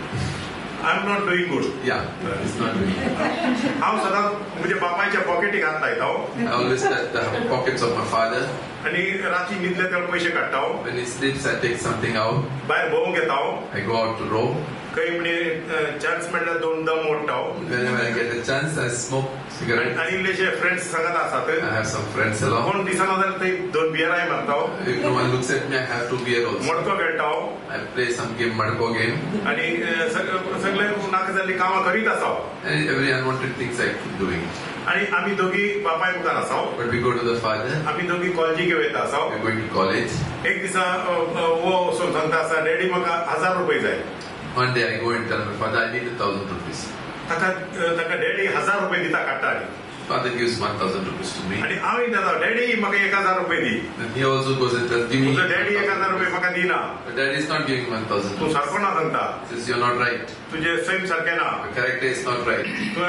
I am not doing good. Yeah, she's not doing good. हांव सदांच म्हणजे बापायच्या पॉकेटीक हात लायता. I always touch the pockets of my father. आणि राती न्हिदले तेन्ना पयशे काडटा. When he sleeps, I take something out. भायर भोवंक येता. I go out to roam. खंय म्हणजे चान्स मेळ्ळ्यार 2 दम ओडटा. Whenever I get a chance, I smoke cigarettes. आणि इल्लेशे फ्रेंड्स सांगत आसात. I have some friends along. कोण दिसना जाल्यार थंय 2 बियराय मारता. If no one looks at me, I have 2 beer also. मडको खेळटा. I play some game, Madko game. आणि सगळे नाका जाल्ली कामां करीत आसा. And every unwanted things I keep doing. आणि आम्ही दोघी बापाय मुखार आसा But we go to the Father, आम्ही दोघी कॉलेजी घेऊन येता आसा we're going to college. एक दिसा वो वचून सांगता आसा डॅडी म्हाका 1000 रुपये जाय One day I go and tell my father, I need 1,000 rupees. ताका डॅडी 1000 रुपये दिता काडटाली Father gives 1,000 rupees to me. आणि हांव म्हणटा डॅडी म्हाका 1000 रुपये दी Then he also goes and tells, give me. तुजो डॅडी 1000 रुपये म्हाका दिना But daddy is not giving 1,000 Tu rupees. सारको ना सांगता He says, you're not right. तुझे सैम सारखे ना Your character is not right. तू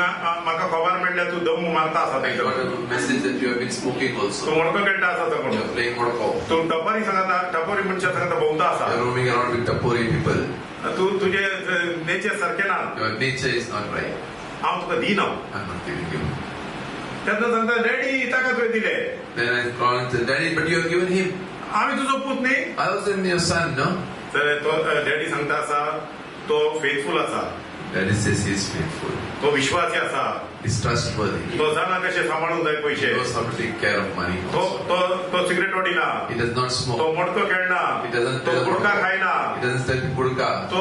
म्हाका खबर मेळ्ळ्या तू दम मारता आसा I got थंय a message that you have been smoking Tu also. मणको खेळटा आसा तो कोण You're playing Morocco. तू टपोरी सांगता टपोरी मनशा सांगता भोंवता आसा You're roaming around with Tapori people. तू तुझे नेचर सारखे ना Your nature is not right. हांव तुका दिना I'm not giving you. तेन्ना सांगता डॅडी ताका तुवें दिले Then I call and say, Daddy, but you have given him. आम्ही तुजो पूत न्ही I was in your son, no? तर तो डॅडी सांगता आसा तो फेथफूल आसा Daddy says he is faithful. तो विश्वासी आसा He's trustworthy. तो जाणा कशे सांबाळून जाय He पयशे knows how to take care of money. तो तो तो सिगरेट ओडिना He does not तो smoke. मडको खेळना He doesn't तो tell गुटखा खायना He doesn't tell Purka. तो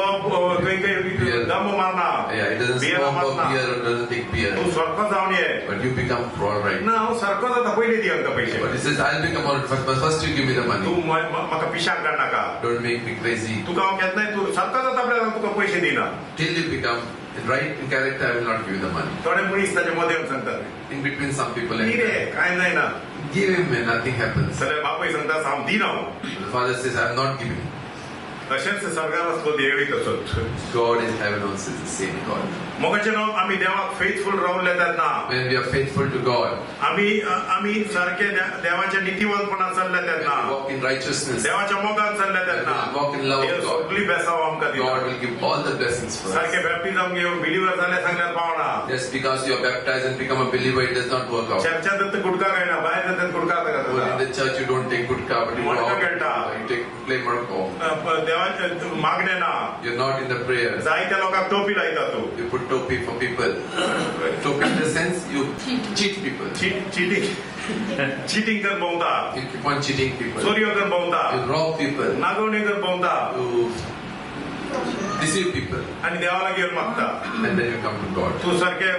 खंय खंय दम मारना Yeah, he doesn't beer smoke or मारना beer or doesn't take beer. तू सारको जावन ये But you become all right. ना हांव सारको जाता पयलीं दी हांकां पयशे But he says, I'll become all right. But first you give me the Tu money. म्हाका पिशाक काड नाका Don't make me crazy. तुका हांव केन्नाय तू सारको जाता आपल्याक हांव तुका पयशे दिना Till you become right in character, I will not give you the money. थोडे मनीस ताचे मदें सांगतात In between some people and कितें कांय जायना give him and nothing happens. जाल्यार बापूय सांगता हांव दिना The father says, I'm not giving. अशेंच सर्गार आसलो देवूय तसोच God in heaven also is the same God. मोगाचे न्हू आमी देवाक फेथफूल रावले तेन्ना When we are faithful to God, आमी सारखे देवाच्या नितीवंतपणान चल्ले when तेन्ना we walk in righteousness, देवाच्या मोगान चल्ले तेन्ना when we walk in love Dev of God, सगळी बेसांव आमकां दिता God will give all the blessings for us. सारखे बॅप्टिझम घेवन बिलिव्हर जाले सांगल्यार पावना Just because you are baptized and become a believer, it does not work out. चर्चात तर गुटखा खायना भायर जातात गुटखा Well, in खाता the church, you don't take good car, but you go Morocco out, खेळटा. you take play Morocco. देवाचे मागणे ना You're not in the prayer. जायत्या लोकांक टोपी लायता तू You put topi for people. Topi in the sense you cheat people. Cheating कर भोवता You keep on cheating people. चोरयो कर भोवता You rob people. नागवणी कर भोवता You deceive people. आणि देवाला घेऊन मागता And then you come to God. तू सारखे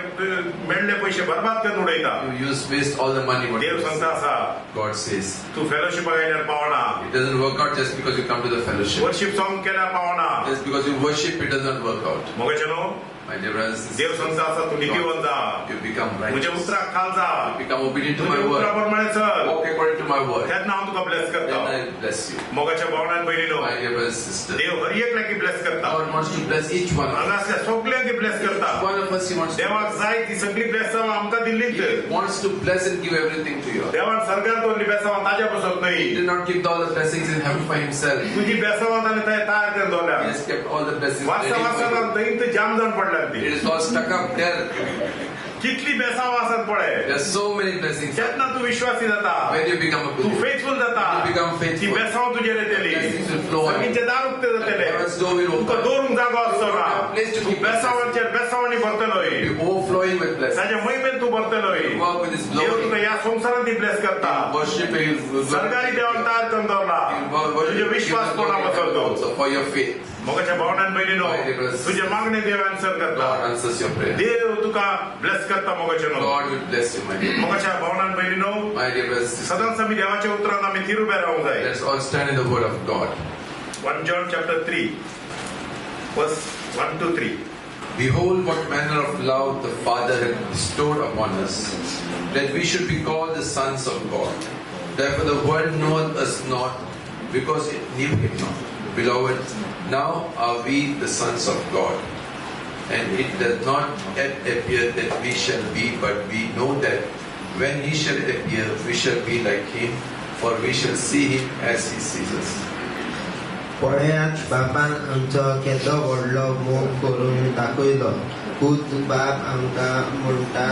मेळ्ळे पैसे बरबाद करून उडयता You waste all the money. What देव you सांगता receive. असा God says. तू फेलोशिप आयल्यार पावना It doesn't work out just because you come to the fellowship. Worship song केल्यार पावना Just because you worship, it does not work out. मोगाचे न्हू My dear brothers and Dev sisters, सांगता असा तू नितीवंत जा you become म्हज्या righteous. उतराक खाल जा You become obedient to my तुझ्या उतरा word. प्रमाणे चल Walk according to my word. तेन्ना हांव तुका ब्लेस Then करता I bless you. मोगाच्या भावनान पयलीं My dear brothers and sisters, देव हर एक लागी ब्लेस करता God wants to bless each one of us. हांगासल्या सगळ्यांक ब्लेस करता One of us, He wants to, देवाक जाय ती सगळी ब्लेसांव आमकां दिल्लीच He wants to bless and give everything to you. देवान सरकार दवरली बेसांव ताज्या बसत He न्हय did not keep all the blessings in heaven for Himself. तुजी बेसांव ताणें थंय तयार करून He दवरल्या has kept all the blessings वाचता ready वाचता for you. थंय जाम जावन पडल्यात ती It is all stuck up there. कितली बेसांव आसात पळय There are so many blessings. जेन्ना तू विश्वासी जाता When you become a Tu believer, फेथफूल जाता You become faithful. ती बेसांव तुजेर येतली Blessings will flow. सगळींचे दार उक्ते जातले Heaven's door will Tuka open. दवरूंक जागो आसचो ना You have a place to Tu keep बेसांवांचेर बेसांवांनी भरतलोय You'll be overflowing with blessings. ताज्या महिमेन तू भरतलोय You walk with His Dev Tuka glory. ह्या संवसारांत ती ब्लेस करता Worship Him. सरकारी देवान तयार करून दवरला तुजे विश्वास कोणा बसवतो Also for your faith. मोगाच्या भावनान पयलीं न्हू तुजे मागणे देव आन्सर करता God answers your prayer. देव तुका ब्लेस करता मोगाचे न्हू God will bless you, my dear. मोगाच्या भावनान पयलीं न्हू My dear brothers and sisters, सदांच आमी देवाच्या उतरान आमी थिर उबे रावंक जाय let's all stand in the word of God. 1 John chapter 3 verse 1 to 3 Behold what manner of love the Father hath bestowed upon us, that we should be called the sons of God. Therefore the world knoweth us not, because it knew Him not. Beloved, now are we the sons of God, and it does not yet appear that we shall be, but we know that when He shall appear, we shall be like Him, for we shall see Him as He sees us. पळयात बापान आमचो केदो व्हडलो मोग करून दाखयलो खूद बाप आमकां म्हणटा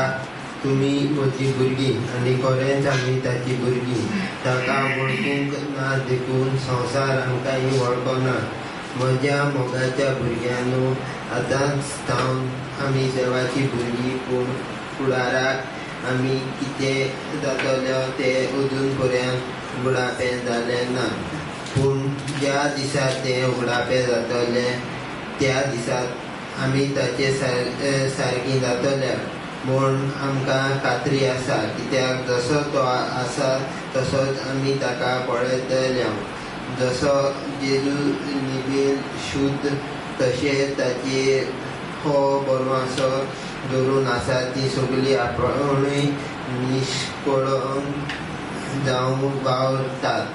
तुमी म्हजी भुरगीं आनी खरेंच आमी ताची भुरगीं ताका वळखूंक ना देखून संवसार आमकांय वळखना म्हज्या मोगाच्या भुरग्यांनो आतांच जावन आमी देवाची भुरगीं पूण फुडाराक आमी कितें जातलो तें अजून पर्यंत बुडापें जालें ना पूण ज्या दिसा तें उगडापें जातलें त्या दिसाक आमी ताचे सारकीं जातल्या म्हूण आमकां खात्री आसा कित्याक जसो तो आसा तसोच आमी ताका पळयतल्या जसो जेजू निबील शुद्ध तशें ताचेर हो बरवासो दवरून आसा ती सगळीं आपुणूय निश्कळंक जावंक वावरतात.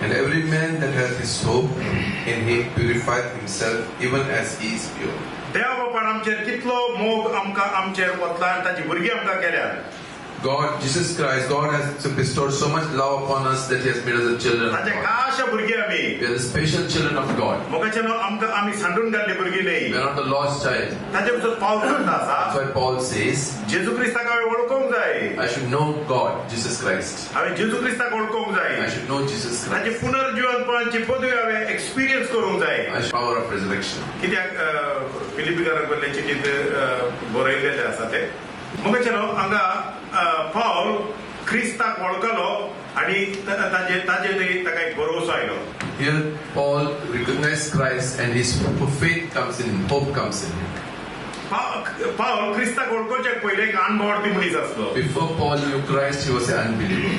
And every man that has his hope in him purifieth himself even as he is pure. देव बापान आमचेर कितलो मोग आमचेर वतला आनी ताची भुरगीं आमकां केल्यात. God, Jesus Christ, God has bestowed so much love upon us that He has made us the children of ताचे God. खाशे भुरगीं आमी. We are the special children of God. मोगाचें न्हू आमकां आमी सांडून घाल्ली भुरगीं न्ही. We are not the lost child. ताचे भितर पावल म्हणटा That's आसा why Paul says, जेजू क्रिस्ताक हांवें वळखूंक जाय. I should know God, Jesus Christ. हांवें जेजू क्रिस्ताक वळखूंक जाय. I should know Jesus ताची Christ. पुनर्जीवनपणाची पदवी हांवें एक्सपिरियन्स करूंक जाय. I should power of resurrection. कित्याक फिलिपिकाराक बरयल्ले चिठींत बरयल्लेलें आसा ते. मोगाचें न्हू हांगा पावल क्रिस्ताक वळखलो आनी ताका एक भरोसो आयलो. Here, Paul recognized Christ and his faith comes in, hope comes in him. पावल क्रिस्ताक वळखोवचे पयलीं एक अणभवडपी मनीस आसलो. Before Paul knew Christ, he was an unbeliever.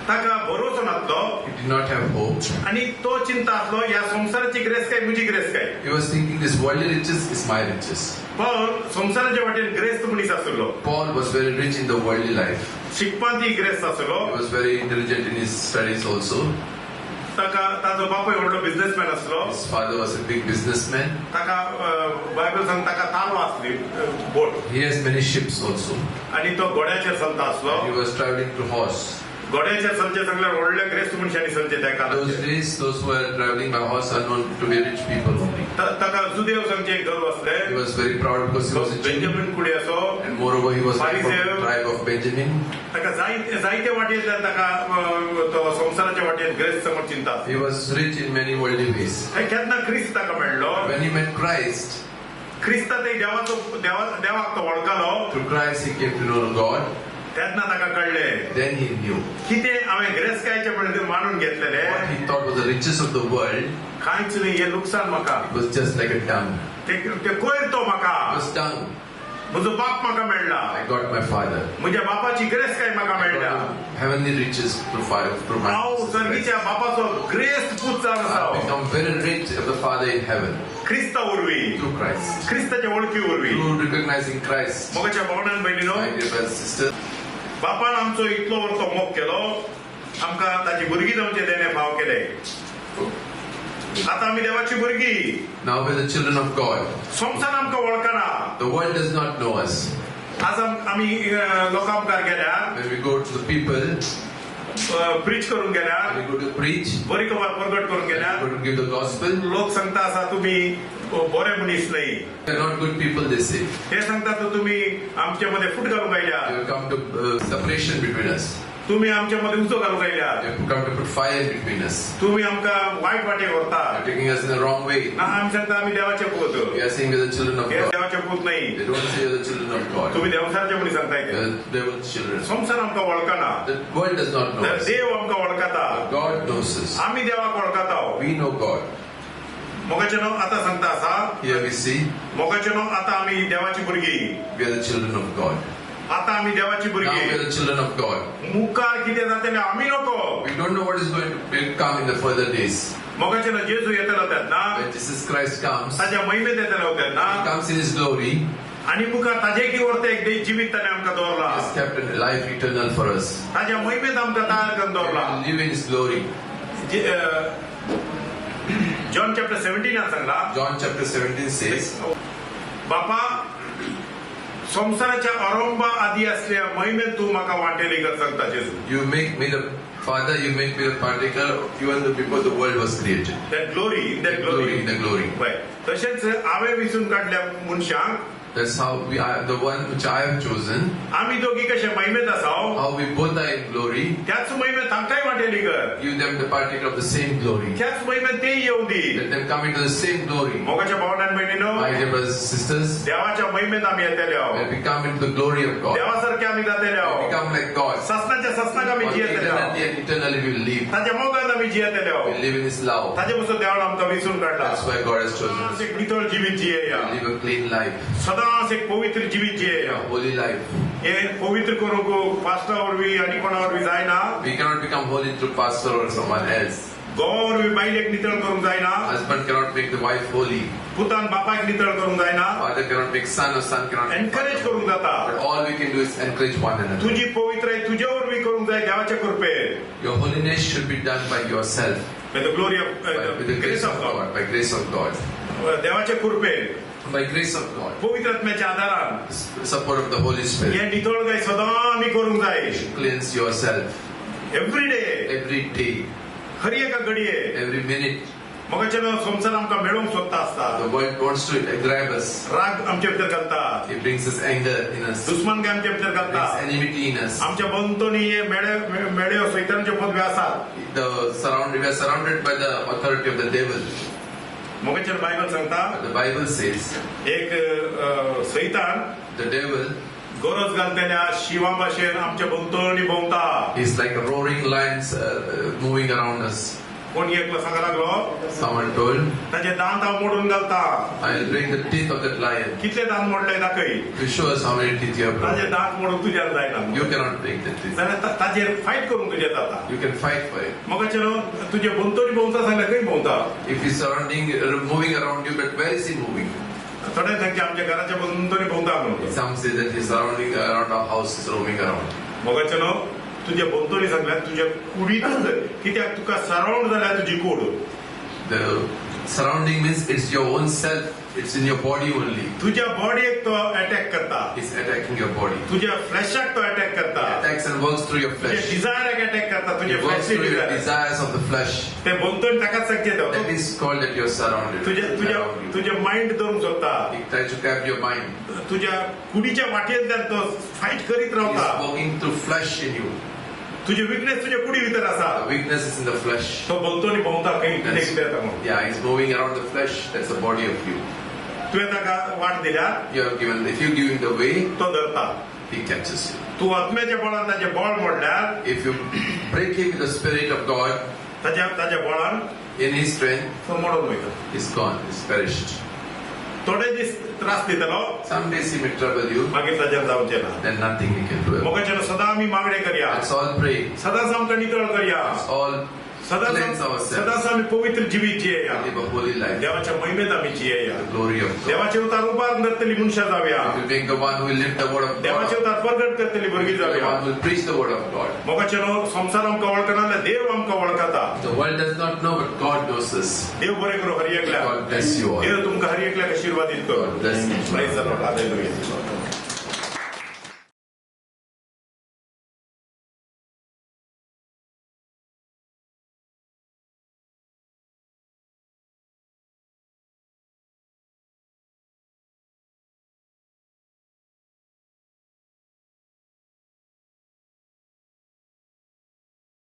ताका भरोसो नासलो He did not have hope. आनी तो चिंता आसलो ह्या संवसाराची ग्रेस काय म्हजी ग्रेस काय. He was thinking this worldly riches is my riches. पावल संवसाराच्या वाटेन ग्रेस्त मनीस आसलो. Paul was very rich in the worldly life. शिकपांती ग्रेस्त आसलो. He was very intelligent in his studies also. ताका ताजो बापूय व्हडलो बिझनेसमॅन आसलो. His father was a big businessman. ताका बायबल सांग ताका तालवा आसली बोट He has many ships also. आनी तो घोड्याचेर चलता आसलो. He was traveling through horse. घोड्याचेर चलचे सगळ्या व्हडल्या ग्रेस्त मनशांनी चलचे त्या In those काळाचेर. days, those who were traveling by horse are known to be rich people only. ताका जुदेव संघचे एक गर्व आसले. He was very proud because he was a Jew. Benjamin कुडी असो. And moreover, he was from the Pharisee. tribe of Benjamin. ताका जायते वाटेन ताका तो संवसाराच्या वाटेन ग्रेस्त समोर चिंता आसली. He was rich in many worldly ways. केन्ना क्रिस्त ताका मेळ्ळो. When he met Christ, Crysta ते देवाक तो वळखलो. through Christ he came to know God. तेन्ना ताका कळलें Then he knew कितें हांवें ग्रेस्कायचे म्हणून मानून घेतलेले what he thought was the riches of the world कांयच न्ही हें लुकसाण म्हाका. was just like a dung. ते कोयर तो म्हाका. It was dung. म्हजो बाप म्हाका मेळ्ळा. I got my father. म्हज्या बापाची ग्रेस्काय म्हाका I मेळ्ळा. got heavenly riches through my हांव सर्गीच्या बापाचो ग्रेस्त पूत जावन I've आसा. become very rich of the Father in heaven Crysta वरवीं through Christ. क्रिस्ताच्या वळखी वरवीं. Through recognizing Christ. मोगाच्या भावनान भयणीनो My dear brothers and sisters, बापान आमचो इतलो व्हडलो मोग केलो आमकां ताची भुरगीं आमचे देणे फाव केले. आतां आमी देवाची भुरगीं. now we're the children of God. संवसार आमकां वळखना. The world does not know us. आज आमी लोकां मुखार गेल्यार When we go to the people, preach करून गेल्यार when we go to preach, बरी खबर प्रगट करून when we गेल्यार go to give the gospel, लोक सांगता आसा तुमी बरे मनीस न्ही. they're not good people, they say. हे सांगता तुमी आमचे मध्ये फूट घालूंक आयल्या. They have come to separation between us. तुमी आमचे मध्ये उजो घालूंक आयल्या. They have come to put fire between us. तुमी आमकां वायट वाटे व्हरता. They're taking us in the wrong way. आमी सांगता आमी देवाचे पूत. We are saying we're the children of हे God. देवाचे पूत न्ही. They don't say we're the children of God. तुमी देवसारचे म्हणी सांगताय ते. They're the devil's children. संसार आमकां वळखना. The world does not know us. देव आमकां वळखता. God knows us. आमी देवाक वळखता. We know God. मोगाचें न्हू आतां सांगता आसा Here we see मोगाचें न्हू आतां आमी देवाची भुरगीं. we are the children of God. आतां आमी देवाची Now we भुरगीं. are the children of God. मुखार कितें जातलें आमी नको. We don't know what is going to come in the further days. मोगाचें न्हू जेजू येतलो तेन्ना When Jesus Christ comes, ताच्या महिमेत येतलो तेन्ना He comes in His glory. आनी मुखार ताजे की व्हरता एक जिवीत ताणें आमकां दवरला. He has kept a life eternal for us. ताच्या महिमेत आमकां तयार करून दवरला. We live in His glory. John chapter 17 सांगला John chapter 17 says, बापा संसाराच्या आरंभा आधी असलेल्या महिमेत तू म्हाका वाटेली कर सांगता जेजू. You make me the Father, you make me the partaker even before the world was created. That glory, in that Glory, glory. in the glory. पळय तशेंच हांवें विसरून काडल्या मनशांक That's how we are, the one which I have chosen, आमी दोगी कशे महिमेत आसाव how we both are in glory, त्याच महिमेत तांकांय वाटेली कर. give them the partaker of the same glory. त्याच महिमेत तेय येऊ दी. Let them come into the same glory. मोगाच्या भावनान भयणीनो My dear brothers and sisters, देवाच्या महिमेत आमी येतले when we come into the glory of God, देवासारखे आमी जातले when we become like God, ससनाच्या ससनाक आमी for जियेतले eternity and eternally we will live. ताच्या मोगान आमी जियेतले We live in His love. ताचे पासून देवान आमकां विसरून काडला. That's why God has chosen us. एक नितळ जिवीत जियेया. We live a clean life. सदां सदांच एक पवित्र जिवीत a जियेया holy life. हे पवित्र करूंक पास्टा वरवीं आनी कोणा वरवीं जायना We cannot become holy through pastor or someone else. घोवा वरवीं बायलेक नितळ करूंक जायना Husband cannot make the wife holy. पुतान बापायक नितळ करूंक जायना Father cannot make son or son cannot make encourage father. करूंक जाता But all we can do is encourage one another. तुझी पवित्राय तुझे वरवीं करूंक जाय देवाचे कृपेन Your holiness should be done by yourself, By the glory of with the grace of God, by grace of God, देवाचे कृपेन by grace of God, पवित्र आत्म्याच्या आदारान support of the Holy Spirit. हे नितळगाय सदां आमी करूंक जाय Cleanse yourself every day every day, खरी एका घडये every minute. मगाच्यान संसार आमकां मेळोवंक सोदता आसता The world wants to grab us. राग आमचे भितर घालता It brings us anger in us, दुस्मानगाय आमचे भितर घालता brings enmity in us. आमच्या बंतोनी हे मेळ्यो सैतानाचे पदवे आसात We are surrounded by the authority of the devil. मगाच्यान बायबल सांगता But the Bible says एक सैतान the devil गरज घालतल्या शिवा भाशेन आमच्या भोंवतणी भोंवता is like a roaring lion moving around us. कोणी एकलो सांगा लागलो Someone told, ताचे दांत हांव मोडून घालता I will bring the teeth of that lion कितले दांत मोडले दाखय to show us how many teeth you have ताचे broken. दांत मोडून तुज्यान जायना You cannot break the teeth. जाल्यार ताजेर फायट करून तुजे जाता You can fight for it. मगाच्यान तुजे भोंवतणी भोंवता जाल्यार खंय भोंवता If he's surrounding, moving around you, but where is he moving? थोडे सांगचे आमच्या घराच्या भोंवतणी भोंवता म्हणून Some say that he's surrounding around our house, he's roaming around. मगाच्यान तुझ्या भोंवतणी सांगल्यार तुज्या कुडीतूच कित्याक तुका सरावंड जाल्यार तुजी कूड The surrounding means it's your own self, it's in your body only. तुझ्या बॉडीक तो अटॅक करता It's attacking your body. तुझ्या फ्लॅशाक तो अटॅक करता It attacks and works through your तुझ्या flesh. डिझायराक अटॅक करता तुझे It works फ्लॅशचे through your desire desires of the flesh. ते भोंवतणी ताकाच सांगचे तो That is called that you're surrounded. तुझ्या तुझ्या Around you. तुझे माइंड धरून सोदता He tries to grab your mind. तुझ्या कुडीच्या वाटेंतल्यान तो फायट करीत He's रावता working through flesh in you. तुझी विकनेस तुझ्या कुडी भितर आसा The weakness is in the flesh. तो भोंवतणी भोंवता खंय कितें कितें येता म्हणून Yeah, he's moving around the flesh. That's the body of you. तुवें ताका वाट दिल्यार You have given. If you give him the way, तो धरता he catches you. तूं आत्म्याच्या बळान ताचें बळ मोडल्यार If you break him with the spirit of God, ताच्या बळान in his strength, तो मोडून वयता he's gone. He's perished. थोडे दीस त्रास दितलो Some days he may trouble you, मागीर ताच्यान जावचें ना then nothing we can do. मोगाच्यान सदां आमी मागणे करया Let's all pray. सदांच आमकां नितळ करया Let's all सदांच cleanse ourselves. सदांच आमी पवित्र जिवीत जियेया Live a holy life. देवाच्या महिमेत आमी जियेया The glory of God. देवाचे उतार उभार धरतली मनशां जावया We will being the one who will lift the word of देवाचे God. उतार प्रगट करतली भुरगीं The जावया one who will preach the word of God. मोगाच्यान संसार आमकां वळखना जाल्यार देव आमकां वळखता The world does not know, but God knows us. देव बरें करूं हर एकल्याक God bless you all. देव तुमकां हर एकल्याक आशिर्वादीत करूं God bless you. Praise the Lord. Hallelujah.